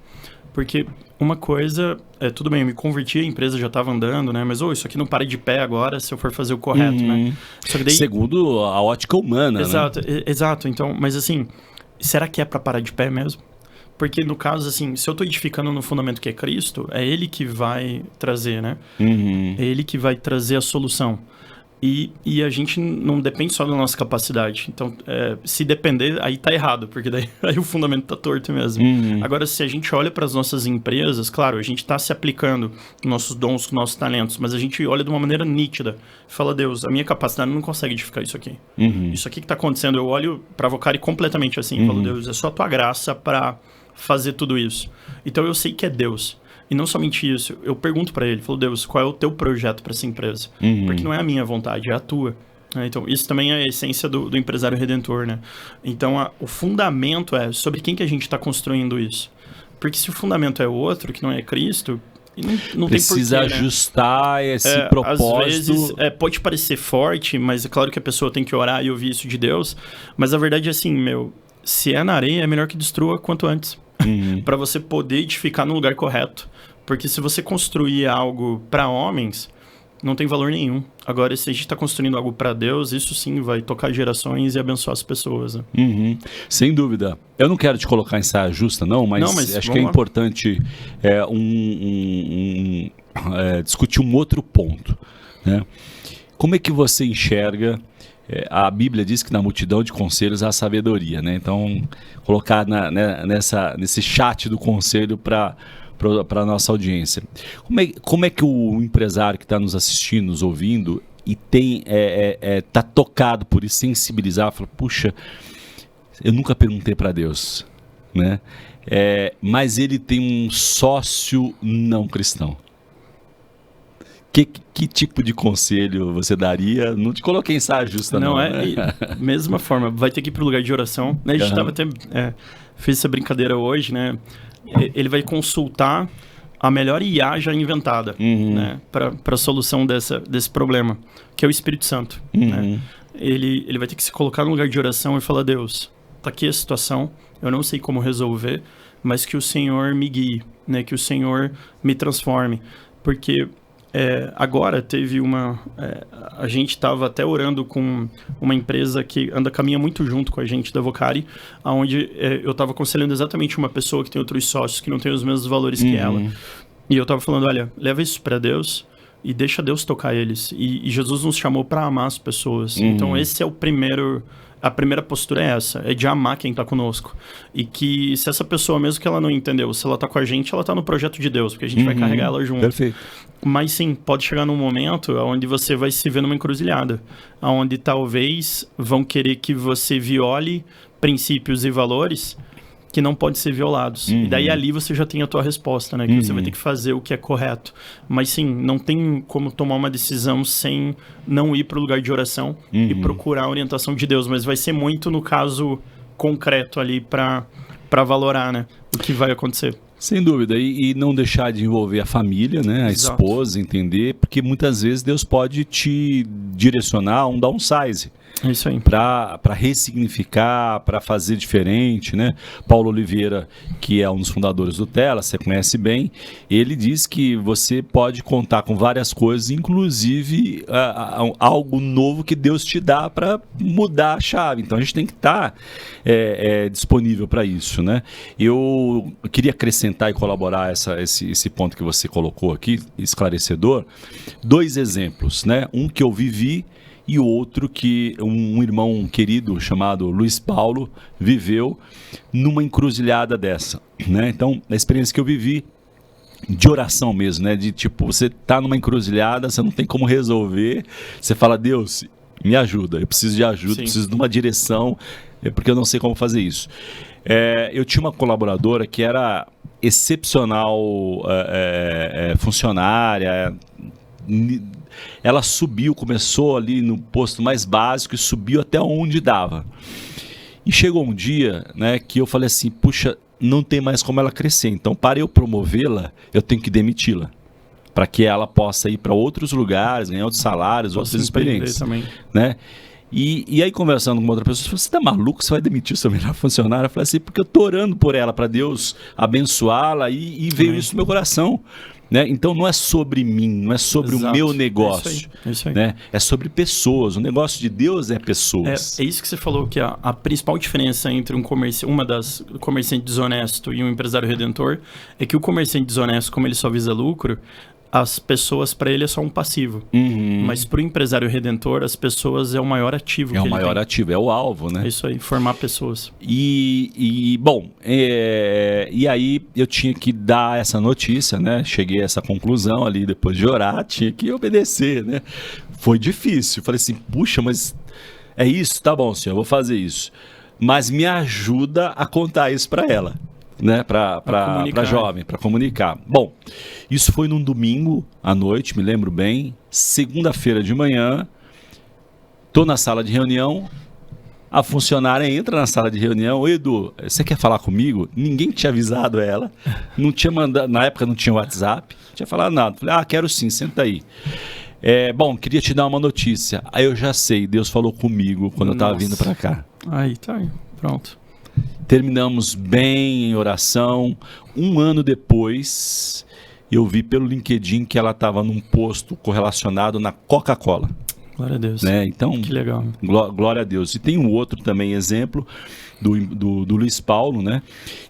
Porque uma coisa, tudo bem, eu me converti, a empresa já estava andando, né? Mas isso aqui não para de pé agora se eu for fazer o correto, né? Só que daí... Segundo a ótica humana, exato, né? Exato, então, mas assim, será que é para parar de pé mesmo? Porque no caso, assim, se eu estou edificando no fundamento que é Cristo, é Ele que vai trazer, né? É Ele que vai trazer a solução. E a gente não depende só da nossa capacidade. Então, se depender, aí tá errado, porque daí aí o fundamento tá torto mesmo. Agora, se a gente olha para as nossas empresas, claro, a gente está se aplicando nossos dons, nossos talentos, mas a gente olha de uma maneira nítida. Fala, Deus, a minha capacidade não consegue edificar isso aqui. Isso aqui que tá acontecendo, eu olho para Vocari completamente assim. Falo, Deus, é só a tua graça para fazer tudo isso. Então, eu sei que é Deus. E não somente isso, eu pergunto para ele, falo, Deus, qual é o teu projeto para essa empresa? Porque não é a minha vontade, é a tua. Então, isso também é a essência do empresário redentor, né? Então, o fundamento é sobre quem que a gente está construindo isso. Porque se o fundamento é outro, que não é Cristo, não precisa tem porquê, ajustar, né? Esse propósito. Às vezes, pode parecer forte, mas é claro que a pessoa tem que orar e ouvir isso de Deus. Mas a verdade é assim, se é na areia, é melhor que destrua quanto antes. Para você poder edificar no lugar correto. Porque se você construir algo para homens, não tem valor nenhum. Agora, se a gente está construindo algo para Deus, isso sim vai tocar gerações e abençoar as pessoas. Né? Sem dúvida. Eu não quero te colocar em saia justa, mas acho que é importante discutir um outro ponto. Né? Como é que você enxerga... a Bíblia diz que na multidão de conselhos há sabedoria, né? Então, colocar nesse chat do conselho para a nossa audiência. Como é que o empresário que está nos assistindo, nos ouvindo, e tá tocado por isso, sensibilizar, fala, puxa, eu nunca perguntei para Deus, né? Mas ele tem um sócio não cristão. Que tipo de conselho você daria? Não te coloquei em saia justa, não. Mesma forma, vai ter que ir para o lugar de oração. Né? A gente fez essa brincadeira hoje, né? Ele vai consultar a melhor IA já inventada, né? Para a solução desse problema, que é o Espírito Santo. Né? Ele vai ter que se colocar no lugar de oração e falar, Deus, tá aqui a situação, eu não sei como resolver, mas que o Senhor me guie, né? Que o Senhor me transforme. Porque... agora teve a gente estava até orando com uma empresa que caminha muito junto com a gente da Vocari, onde eu estava aconselhando exatamente uma pessoa que tem outros sócios que não tem os mesmos valores que ela. E eu estava falando, olha, leva isso para Deus e deixa Deus tocar eles. E Jesus nos chamou para amar as pessoas. Então esse é a primeira postura é essa, é de amar quem está conosco. E que se essa pessoa, mesmo que ela não entendeu, se ela está com a gente, ela está no projeto de Deus, porque a gente vai carregar ela junto. Perfeito. Mas sim, pode chegar num momento onde você vai se ver numa encruzilhada, onde talvez vão querer que você viole princípios e valores que não podem ser violados. E daí ali você já tem a tua resposta, né? Que você vai ter que fazer o que é correto. Mas sim, não tem como tomar uma decisão sem não ir para o lugar de oração e procurar a orientação de Deus. Mas vai ser muito no caso concreto ali para valorar, né? O que vai acontecer. Sem dúvida, e não deixar de envolver a família, né? A esposa, entender, porque muitas vezes Deus pode te direcionar a um downsize. É isso aí. Para ressignificar, para fazer diferente, né? Paulo Oliveira, que é um dos fundadores do Tela, você conhece bem, ele diz que você pode contar com várias coisas, inclusive algo novo que Deus te dá para mudar a chave. Então a gente tem que estar disponível para isso, né? Eu queria acrescentar e colaborar esse ponto que você colocou aqui, esclarecedor, 2 exemplos, né? Um que eu vivi e outro que um irmão querido chamado Luiz Paulo viveu numa encruzilhada dessa, né? Então, a experiência que eu vivi de oração mesmo, né? De tipo, você tá numa encruzilhada, você não tem como resolver, você fala, Deus, me ajuda, eu preciso de ajuda, preciso de uma direção, porque eu não sei como fazer isso. Eu tinha uma colaboradora que era excepcional funcionária. Ela subiu, começou ali no posto mais básico e subiu até onde dava. E chegou um dia, né, que eu falei assim, puxa, não tem mais como ela crescer. Então, para eu promovê-la, eu tenho que demiti-la. Para que ela possa ir para outros lugares, ganhar outros salários, outras experiências. Também. Né? E aí, conversando com outra pessoa, você está maluco? Você vai demitir o seu melhor funcionário? Eu falei assim, porque eu estou orando por ela, para Deus abençoá-la, e veio isso no meu coração. Né? Então não é sobre mim, não é sobre o meu negócio, isso aí. Né? É sobre pessoas. O negócio de Deus é pessoas. É isso que você falou, que a principal diferença entre uma das comerciante desonesto e um empresário redentor é que o comerciante desonesto, como ele só visa lucro, as pessoas, para ele, é só um passivo. Mas para o empresário redentor, as pessoas é o maior ativo que ele tem. É o maior ativo, é o alvo, né? É isso aí, formar pessoas. Bom, e aí eu tinha que dar essa notícia, né? Cheguei a essa conclusão ali, depois de orar, tinha que obedecer, né? Foi difícil. Falei assim, puxa, mas é isso? Tá bom, senhor, eu vou fazer isso. Mas me ajuda a contar isso para ela. Né, para jovem, para comunicar. Bom, isso foi num domingo à noite, me lembro bem. Segunda-feira de manhã, tô na sala de reunião, a funcionária entra na sala de reunião. Oi, Edu, você quer falar comigo? Ninguém tinha avisado ela, não tinha mandado, na época não tinha WhatsApp, não tinha falado nada. Falei, quero sim, senta aí. Bom, queria te dar uma notícia. Aí eu já sei, Deus falou comigo quando eu estava vindo para cá. Aí, tá aí, pronto. Terminamos bem em oração. Um ano depois, eu vi pelo LinkedIn que ela estava num posto correlacionado na Coca-Cola. Glória a Deus. Né? Então, que legal. Glória a Deus. E tem um outro também exemplo do Luiz Paulo, né?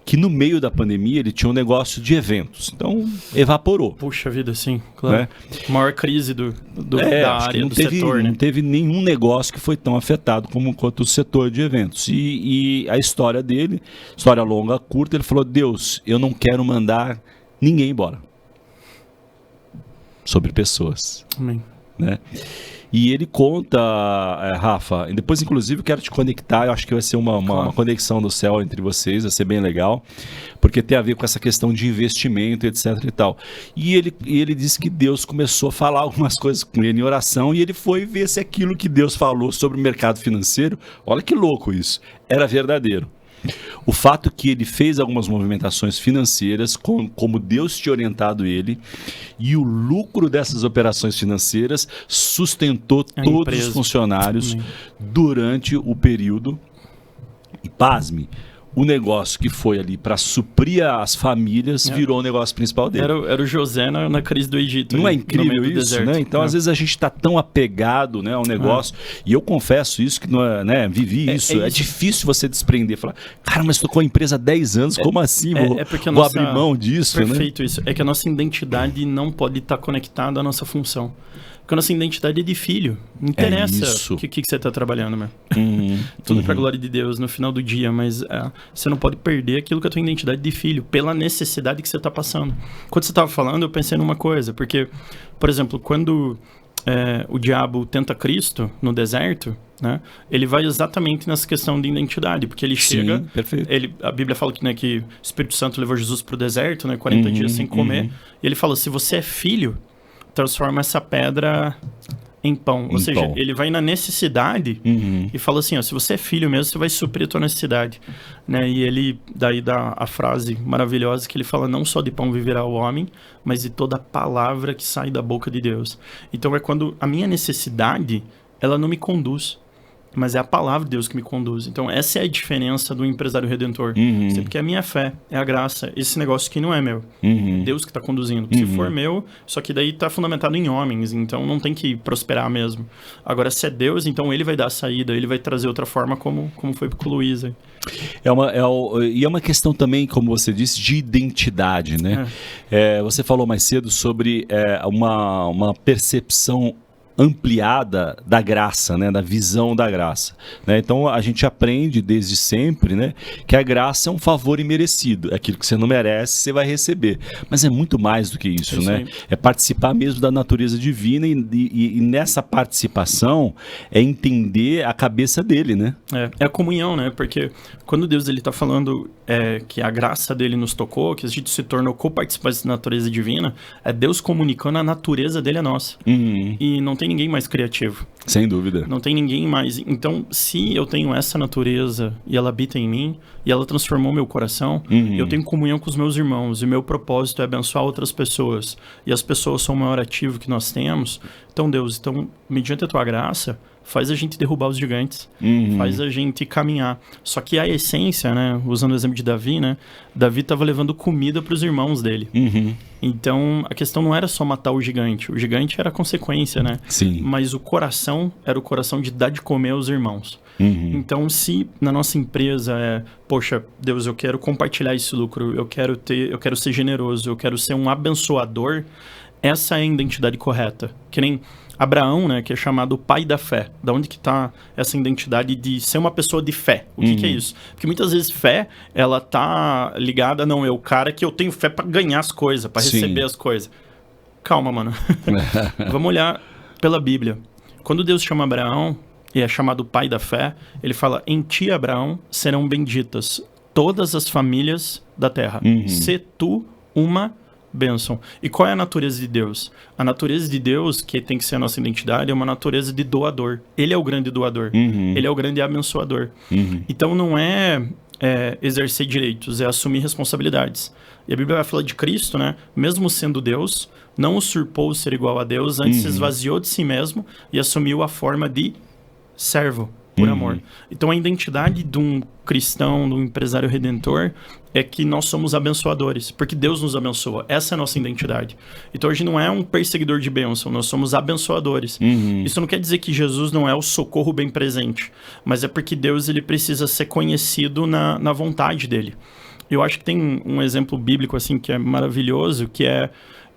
Que no meio da pandemia ele tinha um negócio de eventos. Então, evaporou. Puxa vida, sim, claro. Né? Maior crise da área, do setor, né? Não teve nenhum negócio que foi tão afetado quanto o setor de eventos. E a história dele, história longa, curta, ele falou, Deus, eu não quero mandar ninguém embora. Sobre pessoas. Amém. Né? E ele conta, Rafa, e depois inclusive eu quero te conectar, eu acho que vai ser uma conexão do céu entre vocês, vai ser bem legal, porque tem a ver com essa questão de investimento, etc e tal. E ele disse que Deus começou a falar algumas coisas com ele em oração e ele foi ver se aquilo que Deus falou sobre o mercado financeiro, olha que louco isso, era verdadeiro. O fato que ele fez algumas movimentações financeiras, como Deus tinha orientado ele, e o lucro dessas operações financeiras sustentou todos os funcionários durante o período. E pasme, o negócio que foi ali para suprir as famílias virou o negócio principal dele. Era o José na crise do Egito. Não é incrível isso, né? Então, às vezes, a gente está tão apegado, né, ao negócio. E eu confesso isso, que não é, né, vivi isso. É difícil você desprender. Falar, cara, mas estou com a empresa há 10 anos, como assim? Vou abrir mão disso, Perfeito, né? Isso. É que a nossa identidade não pode estar conectada à nossa função. Porque a nossa identidade é de filho. Não interessa o que você está trabalhando, meu. Tudo para a glória de Deus no final do dia, mas você não pode perder aquilo que é a tua identidade de filho, pela necessidade que você está passando. Quando você estava falando, eu pensei numa coisa, porque, por exemplo, quando o diabo tenta Cristo no deserto, né, ele vai exatamente nessa questão de identidade, porque ele chega, a Bíblia fala que o Espírito Santo levou Jesus para o deserto, né, 40 dias sem comer, e ele fala, se você é filho, transforma essa pedra em pão. Ou seja, ele vai na necessidade e fala assim, se você é filho mesmo, você vai suprir a tua necessidade. Né? E ele daí dá a frase maravilhosa que ele fala, não só de pão viverá o homem, mas de toda palavra que sai da boca de Deus. Então é quando a minha necessidade, ela não me conduz, mas é a palavra de Deus que me conduz. Então essa é a diferença do empresário redentor. Porque a minha fé é a graça. Esse negócio aqui não é meu. É Deus que está conduzindo. Se for meu, só que daí está fundamentado em homens. Então não tem que prosperar mesmo. Agora, se é Deus, então ele vai dar a saída. Ele vai trazer outra forma, como foi com o Luiz. E é uma questão também, como você disse, de identidade, né? Você falou mais cedo sobre uma percepção ampliada da graça, né, da visão da graça, né? Então a gente aprende desde sempre, né, que a graça é um favor imerecido, é aquilo que você não merece, você vai receber, mas é muito mais do que isso, né? É participar mesmo da natureza divina e nessa participação é entender a cabeça dele, né? É a comunhão, né? Porque quando Deus ele está falando que a graça dele nos tocou, que a gente se tornou co-participantes da natureza divina, é Deus comunicando a natureza dele a nossa. E não tem ninguém mais criativo. Sem dúvida. Não tem ninguém mais. Então, se eu tenho essa natureza e ela habita em mim, e ela transformou meu coração, eu tenho comunhão com os meus irmãos, e meu propósito é abençoar outras pessoas. E as pessoas são o maior ativo que nós temos. Então, Deus, mediante a tua graça, faz a gente derrubar os gigantes, faz a gente caminhar. Só que a essência, né, usando o exemplo de Davi, né, Davi estava levando comida para os irmãos dele. Então, a questão não era só matar o gigante era a consequência, né? Sim. Mas o coração era o coração de dar de comer aos irmãos. Então, se na nossa empresa poxa, Deus, eu quero compartilhar esse lucro, eu quero ser generoso, eu quero ser um abençoador, essa é a identidade correta. Que nem Abraão, né, que é chamado o pai da fé. Da onde que está essa identidade de ser uma pessoa de fé? O que é isso? Porque muitas vezes fé, ela tá ligada, não, é o cara que eu tenho fé para ganhar as coisas, para receber as coisas. Calma, mano. Vamos olhar pela Bíblia. Quando Deus chama Abraão, e é chamado pai da fé, ele fala, em ti, Abraão, serão benditas todas as famílias da terra. Se tu uma bênção. E qual é a natureza de Deus? A natureza de Deus, que tem que ser a nossa identidade, é uma natureza de doador. Ele é o grande doador. Ele é o grande abençoador. Então não é exercer direitos, é assumir responsabilidades. E a Bíblia vai falar de Cristo, né? Mesmo sendo Deus, não usurpou o ser igual a Deus, antes se esvaziou de si mesmo e assumiu a forma de servo, por amor. Então a identidade de um cristão, de um empresário redentor, é que nós somos abençoadores, porque Deus nos abençoa. Essa é a nossa identidade. Então hoje não é um perseguidor de bênção, nós somos abençoadores. Isso não quer dizer que Jesus não é o socorro bem presente, mas é porque Deus ele precisa ser conhecido na vontade dele. Eu acho que tem um exemplo bíblico assim que é maravilhoso, que é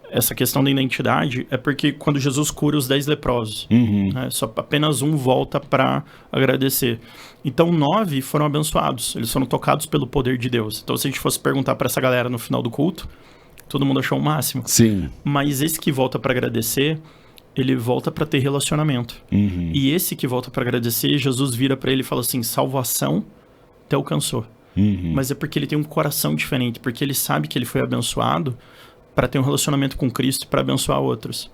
essa questão da identidade, é porque quando Jesus cura os 10 leprosos, né, só apenas um volta para agradecer. Então 9 foram abençoados, eles foram tocados pelo poder de Deus. Então se a gente fosse perguntar para essa galera no final do culto, todo mundo achou o máximo. Sim. Mas esse que volta para agradecer, ele volta para ter relacionamento. E esse que volta para agradecer, Jesus vira para ele e fala assim, salvação te alcançou. Mas é porque ele tem um coração diferente, porque ele sabe que ele foi abençoado para ter um relacionamento com Cristo, para abençoar outros.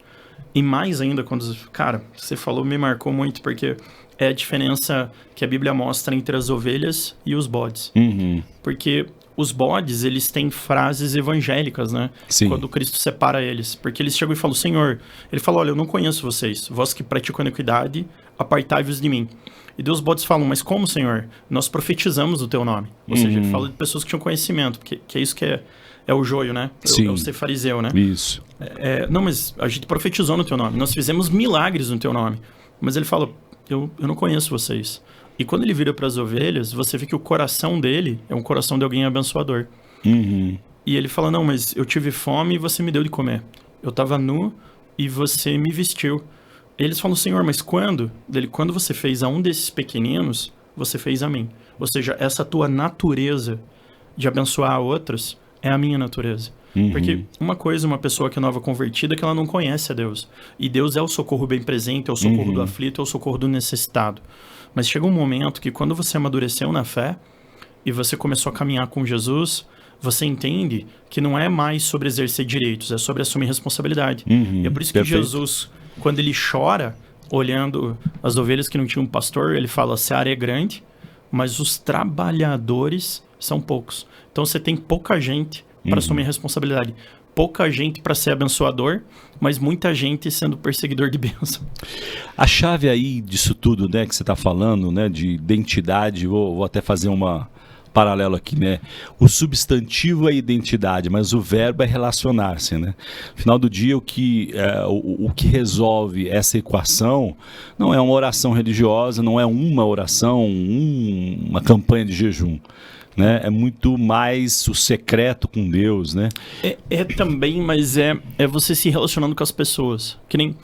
E mais ainda, quando... Cara, você falou, me marcou muito, porque é a diferença que a Bíblia mostra entre as ovelhas e os bodes. Porque os bodes, eles têm frases evangélicas, né? Sim. Quando Cristo separa eles. Porque eles chegam e falam, Senhor... Ele fala, olha, eu não conheço vocês. Vós que praticam iniquidade, apartai-vos de mim. E Deus bodes falam, mas como, Senhor? Nós profetizamos o teu nome. Ou seja, ele fala de pessoas que tinham conhecimento, porque que é isso que é o joio, né? Sim. É o ser fariseu, né? Isso. Não, mas a gente profetizou no teu nome. Nós fizemos milagres no teu nome. Mas ele fala, eu não conheço vocês. E quando ele vira para as ovelhas, você vê que o coração dele é um coração de alguém abençoador. E ele fala, não, mas eu tive fome e você me deu de comer. Eu estava nu e você me vestiu. Eles falam, Senhor, mas quando? Quando você fez a um desses pequeninos, você fez a mim. Ou seja, essa tua natureza de abençoar a outros é a minha natureza. Porque uma pessoa que é nova convertida, é que ela não conhece a Deus. E Deus é o socorro bem presente, é o socorro do aflito, é o socorro do necessitado. Mas chega um momento que quando você amadureceu na fé e você começou a caminhar com Jesus, você entende que não é mais sobre exercer direitos, é sobre assumir responsabilidade. E é por isso que Jesus, quando ele chora, olhando as ovelhas que não tinham um pastor, ele fala, a seara é grande, mas os trabalhadores são poucos. Então você tem pouca gente para assumir responsabilidade. Pouca gente para ser abençoador, mas muita gente sendo perseguidor de bênção. A chave aí disso tudo, né, que você está falando, né, de identidade, vou até fazer uma paralelo aqui, né? O substantivo é identidade, mas o verbo é relacionar-se, né? No final do dia, o que resolve essa equação não é uma oração religiosa, não é uma oração, uma campanha de jejum. Né? É muito mais o secreto com Deus, né? É também, mas é você se relacionando com as pessoas. Que nem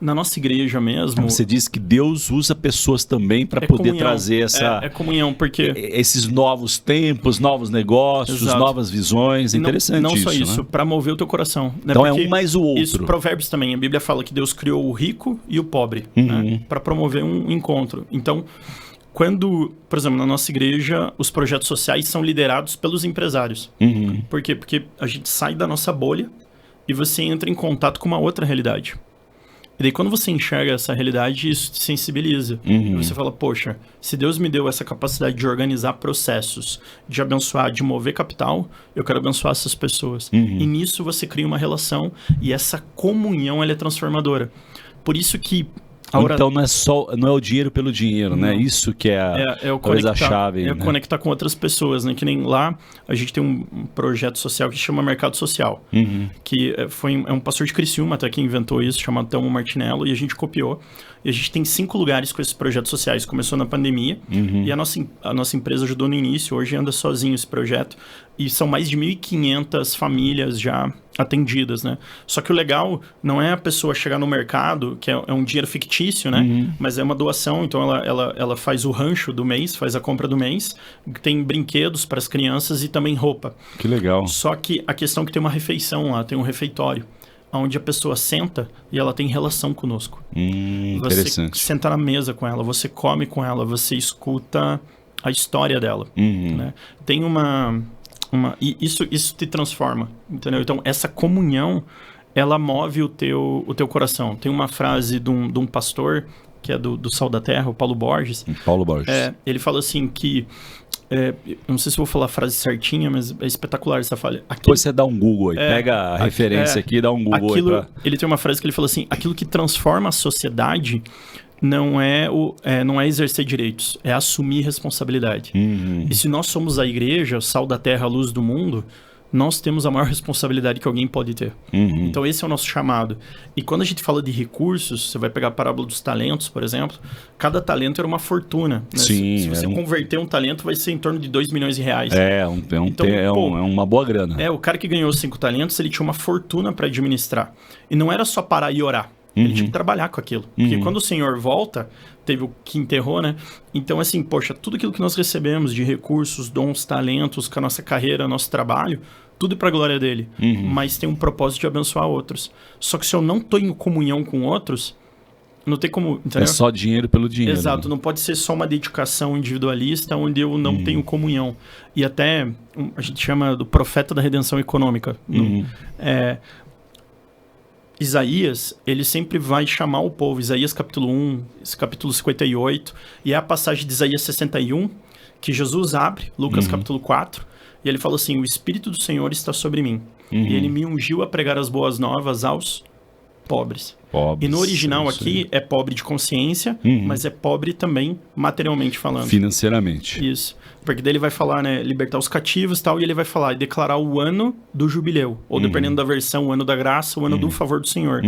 na nossa igreja mesmo... Você diz que Deus usa pessoas também para poder trazer essa... É comunhão, porque... Esses novos tempos, novos negócios, Exato. Novas visões, é interessante não isso. Não só isso, né? para mover o teu coração. Né? Então porque é um mais o outro. Isso, Provérbios também, a Bíblia fala que Deus criou o rico e o pobre, né? Para promover um encontro. Então... Quando, por exemplo, na nossa igreja, os projetos sociais são liderados pelos empresários. Por quê? Porque a gente sai da nossa bolha e você entra em contato com uma outra realidade. E daí quando você enxerga essa realidade, isso te sensibiliza. E você fala, poxa, se Deus me deu essa capacidade de organizar processos, de abençoar, de mover capital, eu quero abençoar essas pessoas. E nisso você cria uma relação e essa comunhão ela é transformadora. Por isso que... Então não é o dinheiro pelo dinheiro, né? Isso que é a coisa-chave. É conectar com outras pessoas, né? Que nem lá, a gente tem um projeto social que se chama Mercado Social. Que é um pastor de Criciúma até que inventou isso, chamado Thelmo Martinello, e a gente copiou. E a gente tem 5 lugares com esses projetos sociais. Começou na pandemia, e a nossa empresa ajudou no início, hoje anda sozinho esse projeto. E são mais de 1.500 famílias já atendidas, né? Só que o legal não é a pessoa chegar no mercado, que é um dinheiro fictício, né? Mas é uma doação, então ela faz o rancho do mês, faz a compra do mês, tem brinquedos para as crianças e também roupa. Que legal. Só que a questão é que tem uma refeição lá, tem um refeitório, onde a pessoa senta e ela tem relação conosco. Interessante. Você senta na mesa com ela, você come com ela, você escuta a história dela, né? Tem e isso te transforma, entendeu? Então, essa comunhão, ela move o teu coração. Tem uma frase de um pastor, que é do Sal da Terra, o Paulo Borges. Paulo Borges. Ele fala assim que... eu não sei se vou falar a frase certinha, mas é espetacular essa falha. Depois você dá um Google aí, pega a referência aqui e dá um Google aí. Ele tem uma frase que ele fala assim, aquilo que transforma a sociedade não é exercer direitos, é assumir responsabilidade. E se nós somos a igreja, o sal da terra, a luz do mundo, nós temos a maior responsabilidade que alguém pode ter. Então esse é o nosso chamado. E quando a gente fala de recursos, você vai pegar a parábola dos talentos, por exemplo, cada talento era uma fortuna, né? Sim, se você converter um talento, vai ser em torno de 2 milhões de reais. Então, é uma boa grana. O cara que ganhou 5 talentos, ele tinha uma fortuna para administrar. E não era só parar e orar. Ele tinha que trabalhar com aquilo. Porque quando o Senhor volta, teve o que enterrou, né? Então, assim, poxa, tudo aquilo que nós recebemos de recursos, dons, talentos, com a nossa carreira, nosso trabalho, tudo para a glória dele. Mas tem um propósito de abençoar outros. Só que se eu não estou em comunhão com outros, não tem como... Entendeu? É só dinheiro pelo dinheiro. Exato, não pode ser só uma dedicação individualista onde eu não tenho comunhão. E até a gente chama do profeta da redenção econômica. Isaías, ele sempre vai chamar o povo, Isaías capítulo 1, capítulo 58, e é a passagem de Isaías 61, que Jesus abre, Lucas capítulo 4, e ele fala assim, o Espírito do Senhor está sobre mim, e ele me ungiu a pregar as boas novas aos pobres. E no original aqui é pobre de consciência, mas é pobre também materialmente falando. Financeiramente. Isso. Porque daí ele vai falar, né, libertar os cativos e tal, e ele vai falar e declarar o ano do jubileu, ou dependendo da versão, o ano da graça, o ano do favor do Senhor.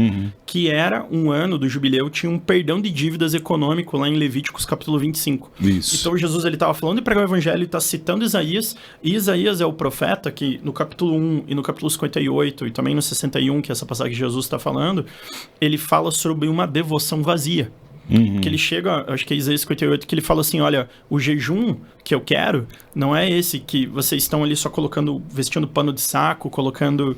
Que era um ano do jubileu, tinha um perdão de dívidas econômico lá em Levíticos capítulo 25. Isso. Então Jesus, ele estava falando de pregar o evangelho, ele está citando Isaías, e Isaías é o profeta que no capítulo 1 e no capítulo 58, e também no 61, que é essa passagem que Jesus está falando, ele fala sobre uma devoção vazia. Que ele chega, acho que é Isaías 58, que ele fala assim, olha, o jejum que eu quero não é esse que vocês estão ali só vestindo pano de saco, colocando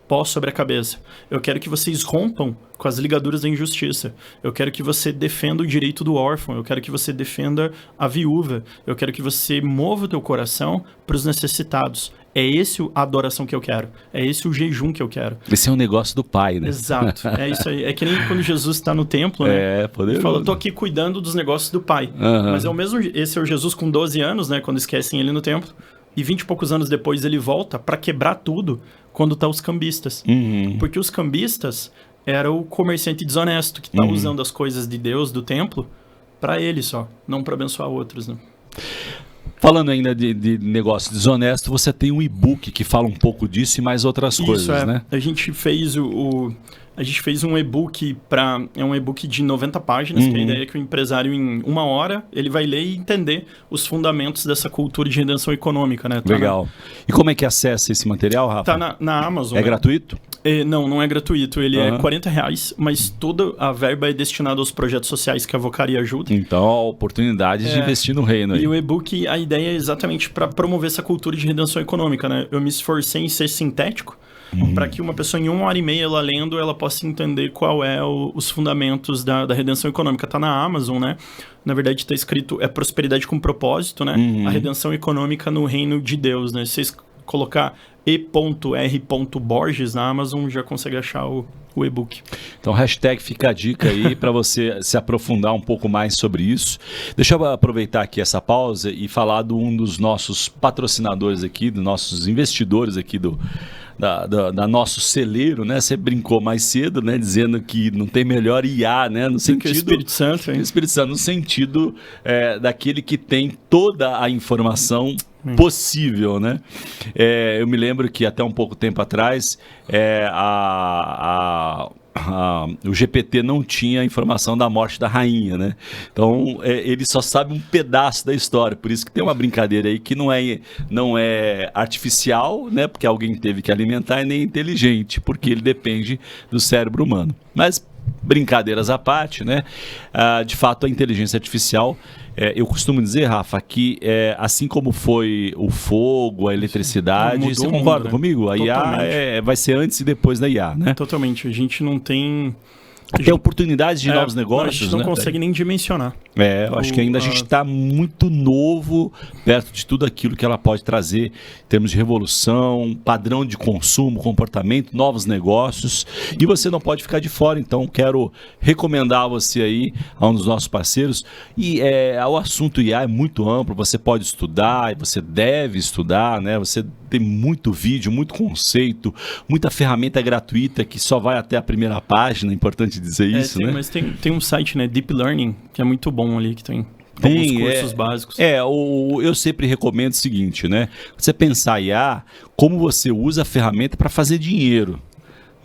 pó sobre a cabeça. Eu quero que vocês rompam com as ligaduras da injustiça. Eu quero que você defenda o direito do órfão. Eu quero que você defenda a viúva. Eu quero que você mova o teu coração para os necessitados. É esse a adoração que eu quero. É esse o jejum que eu quero. Esse é um negócio do Pai, né? Exato. É isso aí. É que nem quando Jesus está no templo, né? Poderoso. Ele fala, eu tô aqui cuidando dos negócios do Pai. Mas é o mesmo... Esse é o Jesus com 12 anos, né? Quando esquecem ele no templo. E 20 e poucos anos depois ele volta para quebrar tudo quando tá os cambistas. Porque os cambistas era o comerciante desonesto que tá usando as coisas de Deus, do templo, para ele só, não para abençoar outros, né? Falando ainda de negócio desonesto, você tem um e-book que fala um pouco disso e mais outras coisas, né? A gente fez um e-book é um e-book de 90 páginas, que a ideia é que o empresário em 1 hora, ele vai ler e entender os fundamentos dessa cultura de redenção econômica, né? Legal. E como é que acessa esse material, Rafa? Tá na Amazon. É gratuito? Não é gratuito. Ele é R$40, mas toda a verba é destinada aos projetos sociais que a Vocaria ajuda. Então, a oportunidade de investir no reino aí. E o e-book, a ideia é exatamente para promover essa cultura de redenção econômica, né? Eu me esforcei em ser sintético, para que uma pessoa em 1 hora e meia, ela lendo, ela possa entender qual é os fundamentos da redenção econômica. Tá na Amazon, né? Na verdade, está escrito, é prosperidade com propósito, né? A redenção econômica no reino de Deus, né? Se vocês colocar e.r.borges na Amazon, já consegue achar o e-book. Então, hashtag fica a dica aí para você se aprofundar um pouco mais sobre isso. Deixa eu aproveitar aqui essa pausa e falar de um dos nossos patrocinadores aqui, dos nossos investidores aqui da nosso celeiro, né? Você brincou mais cedo, né? Dizendo que não tem melhor IA, né? No sentido... Espírito Santo, hein? Espírito Santo, no sentido daquele que tem toda a informação possível, né? Eu me lembro que até um pouco tempo atrás o GPT não tinha a informação da morte da rainha, né? Então, ele só sabe um pedaço da história. Por isso que tem uma brincadeira aí que não é artificial, né? Porque alguém teve que alimentar, e nem inteligente, porque ele depende do cérebro humano. Mas, brincadeiras à parte, né? De fato, a inteligência artificial, eu costumo dizer, Rafa, que assim como foi o fogo, a eletricidade, você concorda comigo? A IA vai ser antes e depois da IA, né? Totalmente. A gente não tem... Até oportunidades de novos negócios, a gente não consegue nem dimensionar. Eu acho que ainda a gente está muito novo perto de tudo aquilo que ela pode trazer em termos de revolução, padrão de consumo, comportamento, novos negócios. E você não pode ficar de fora. Então, quero recomendar você aí a um dos nossos parceiros. E o assunto IA é muito amplo. Você pode estudar, você deve estudar, né? Você tem muito vídeo, muito conceito, muita ferramenta gratuita que só vai até a primeira página, é importante dizer isso, né? Mas tem um site, né, Deep Learning, que é muito bom ali, que tem alguns cursos básicos. Eu sempre recomendo o seguinte, né? Você pensar IA, como você usa a ferramenta para fazer dinheiro,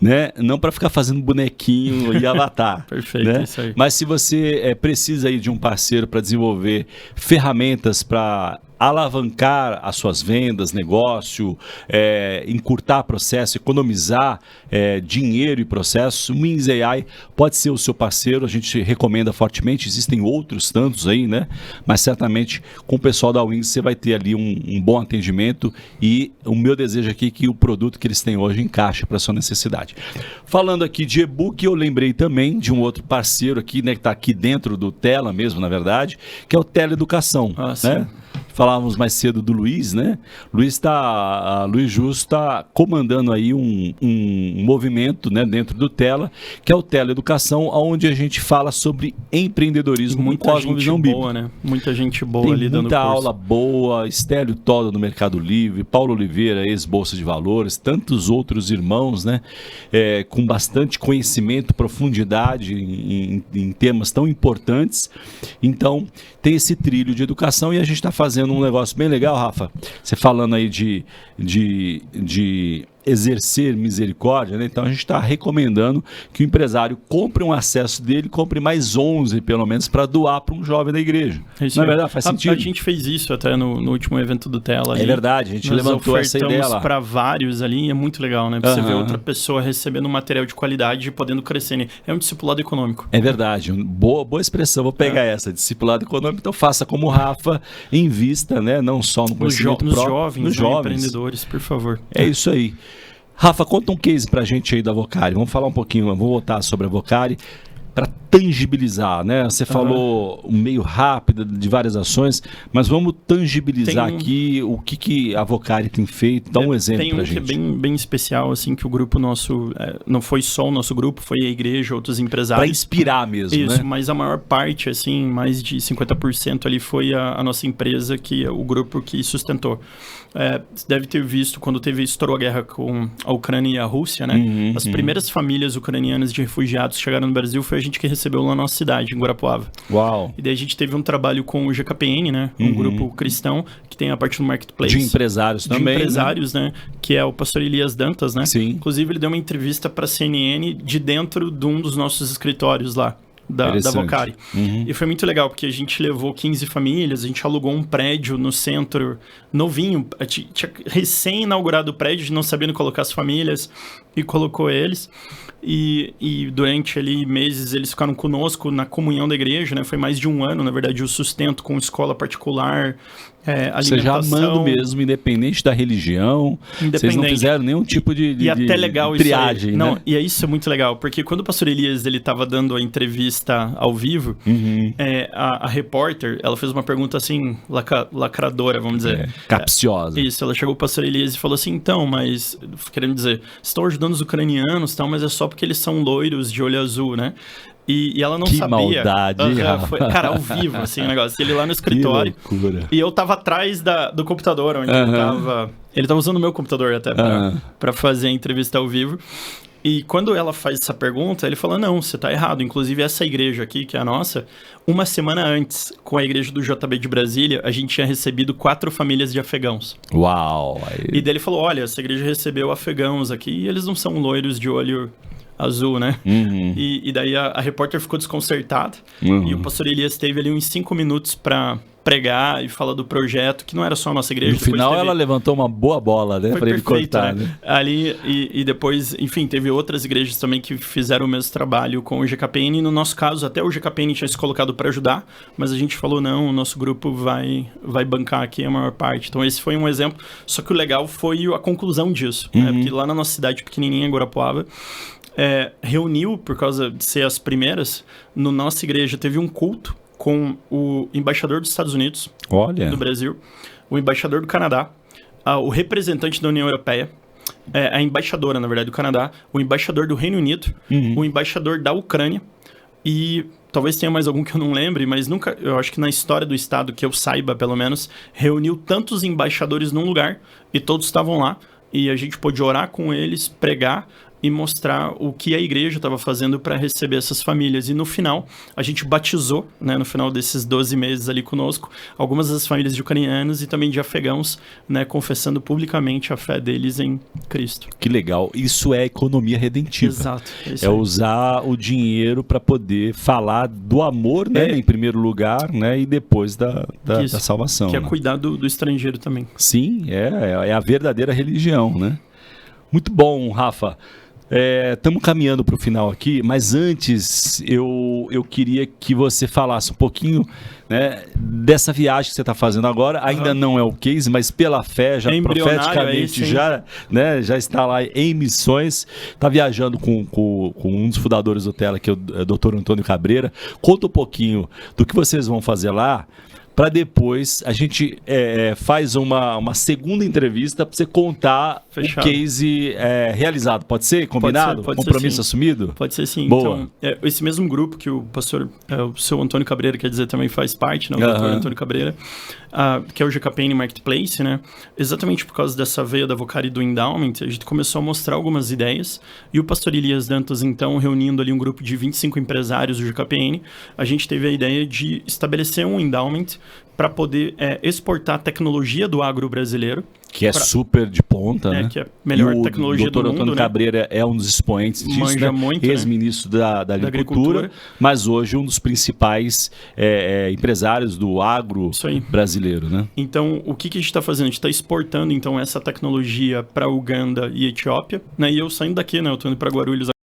né? Não para ficar fazendo bonequinho e avatar. Perfeito, né? Isso aí. Mas se você precisa aí de um parceiro para desenvolver ferramentas para alavancar as suas vendas, negócio, encurtar processo, economizar dinheiro e processo, o Wings AI pode ser o seu parceiro, a gente recomenda fortemente, existem outros tantos aí, né? Mas certamente com o pessoal da Wings você vai ter ali um bom atendimento e o meu desejo aqui é que o produto que eles têm hoje encaixe para a sua necessidade. Falando aqui de e-book, eu lembrei também de um outro parceiro aqui, né, que está aqui dentro do Tela mesmo, na verdade, que é o Teleeducação, né? Falávamos mais cedo do Luiz, né? Luiz Justo está comandando aí um movimento, né, dentro do Tela, que é o Teleeducação, onde a gente fala sobre empreendedorismo com cosmovisão bíblica. Né? Muita gente boa ali dando curso. Muita aula boa, Estélio Toda no Mercado Livre, Paulo Oliveira, ex-Bolsa de Valores, tantos outros irmãos, né? Com bastante conhecimento, profundidade em temas tão importantes. Então, tem esse trilho de educação e a gente está fazendo um negócio bem legal, Rafa. Você falando aí de exercer misericórdia, né? Então a gente está recomendando que o empresário compre um acesso dele, compre mais 11 pelo menos para doar para um jovem da igreja. Não é verdade? Faz sentido? A gente fez isso até no último evento do Tela. Ali. É verdade, a gente levantou essa ideia lá. Para vários ali, é muito legal, né? Pra você ver outra pessoa recebendo um material de qualidade e podendo crescer, né? É um discipulado econômico. É verdade, boa expressão, vou pegar essa, discipulado econômico. Então faça como o Rafa, invista, né? Não só no conhecimento nos jovens, empreendedores, por favor. É isso aí. Rafa, conta um case pra gente aí da Vocari. Vamos falar um pouquinho, vou voltar sobre a Vocari para tangibilizar, né? Você falou meio rápido de várias ações, mas vamos tangibilizar aqui o que a Vocari tem feito. Dá um exemplo pra gente. Tem um que é bem especial, assim, que o grupo nosso, não foi só o nosso grupo, foi a igreja, outros empresários. Para inspirar mesmo, isso, né? Mas a maior parte, assim, mais de 50% ali foi a nossa empresa, o grupo que sustentou. Você deve ter visto, quando estourou a guerra com a Ucrânia e a Rússia, né? As primeiras famílias ucranianas de refugiados que chegaram no Brasil foi a gente que recebeu lá na nossa cidade, em Guarapuava. Uau! E daí a gente teve um trabalho com o GKPN, né? Um grupo cristão que tem a parte do marketplace. De empresários também. De empresários, né? Que é o pastor Elias Dantas, né? Sim. Inclusive, ele deu uma entrevista para a CNN de dentro de um dos nossos escritórios lá. Da Vocari. E foi muito legal, porque a gente levou 15 famílias, a gente alugou um prédio no centro, novinho, tinha recém-inaugurado o prédio, não sabendo colocar as famílias, e colocou eles. E durante ali meses eles ficaram conosco na comunhão da igreja, né? Foi mais de um ano, na verdade, o sustento com escola particular, alimentação. Você já amando mesmo, independente da religião, vocês não fizeram nenhum tipo de até legal triagem, isso aí. Né? Não, e isso é muito legal, porque quando o pastor Elias estava dando a entrevista ao vivo, a repórter, ela fez uma pergunta assim, lacradora, vamos dizer. Capciosa. Isso, ela chegou pro pastor Elias e falou assim, então, mas, querendo dizer, estão ajudando os ucranianos, tal, mas é só porque eles são loiros de olho azul, né? E ela não sabia. Maldade. Cara, ao vivo, assim, o negócio. Ele lá no escritório. Que loucura. E eu tava atrás do computador, onde ele tava... Ele tava usando o meu computador até pra fazer a entrevista ao vivo. E quando ela faz essa pergunta, ele fala, não, você tá errado. Inclusive, essa igreja aqui, que é a nossa, uma semana antes, com a igreja do JB de Brasília, a gente tinha recebido 4 famílias de afegãos. Uau! E daí ele falou, olha, essa igreja recebeu afegãos aqui e eles não são loiros de olho azul, né? E daí a repórter ficou desconcertada. E o pastor Elias teve ali uns 5 minutos para pregar e falar do projeto, que não era só a nossa igreja. No final ela levantou uma boa bola, né? Para ele cortar, né? Ali, e depois, enfim, teve outras igrejas também que fizeram o mesmo trabalho com o GKPN. No nosso caso, até o GKPN tinha se colocado para ajudar, mas a gente falou, não, o nosso grupo vai bancar aqui a maior parte. Então esse foi um exemplo, só que o legal foi a conclusão disso, né? Porque lá na nossa cidade pequenininha, em Guarapuava, reuniu, por causa de ser as primeiras, na nossa igreja teve um culto com o embaixador dos Estados Unidos, do Brasil, o embaixador do Canadá, o representante da União Europeia, a embaixadora, na verdade, do Canadá, o embaixador do Reino Unido, o embaixador da Ucrânia, e talvez tenha mais algum que eu não lembre, mas nunca, eu acho que na história do Estado, que eu saiba pelo menos, reuniu tantos embaixadores num lugar, e todos estavam lá, e a gente pôde orar com eles, pregar, e mostrar o que a igreja estava fazendo para receber essas famílias. E no final, a gente batizou, né, no final desses 12 meses ali conosco, algumas das famílias de ucranianos e também de afegãos, né, confessando publicamente a fé deles em Cristo. Que legal. Isso é economia redentiva. Exato. É usar o dinheiro para poder falar do amor, né, em primeiro lugar, né, e depois da salvação. Que é cuidar do estrangeiro também. Sim, é a verdadeira religião, né? Muito bom, Rafa. Estamos caminhando para o final aqui, mas antes eu queria que você falasse um pouquinho, né, dessa viagem que você está fazendo agora. Ainda não é o case, mas pela fé, já profeticamente já está lá em missões. Está viajando com um dos fundadores do Tela, que é o Dr. Antônio Cabreira. Conta um pouquinho do que vocês vão fazer lá, para depois a gente faz uma segunda entrevista para você contar o case realizado. Pode ser? Combinado? Pode Compromisso ser, assumido? Pode ser sim. Boa. Então, esse mesmo grupo que o pastor, o seu Antônio Cabreira, quer dizer, também faz parte, né? O doutor Antônio Cabreira, que é o GKPN Marketplace, né? Exatamente por causa dessa veia da Vocari do Endowment, a gente começou a mostrar algumas ideias, e o pastor Elias Dantas, então, reunindo ali um grupo de 25 empresários do GKPN, a gente teve a ideia de estabelecer um endowment para poder exportar a tecnologia do agro brasileiro. Que é super de ponta, né? Que é a melhor tecnologia do mundo. O doutor Antônio Cabreira é um dos expoentes disso, manja muito, ex-ministro da Agricultura, mas hoje um dos principais empresários do agro brasileiro, né? Então, o que a gente está fazendo? A gente está exportando, então, essa tecnologia para Uganda e Etiópia, né? E eu saindo daqui, né? Eu estou indo para Guarulhos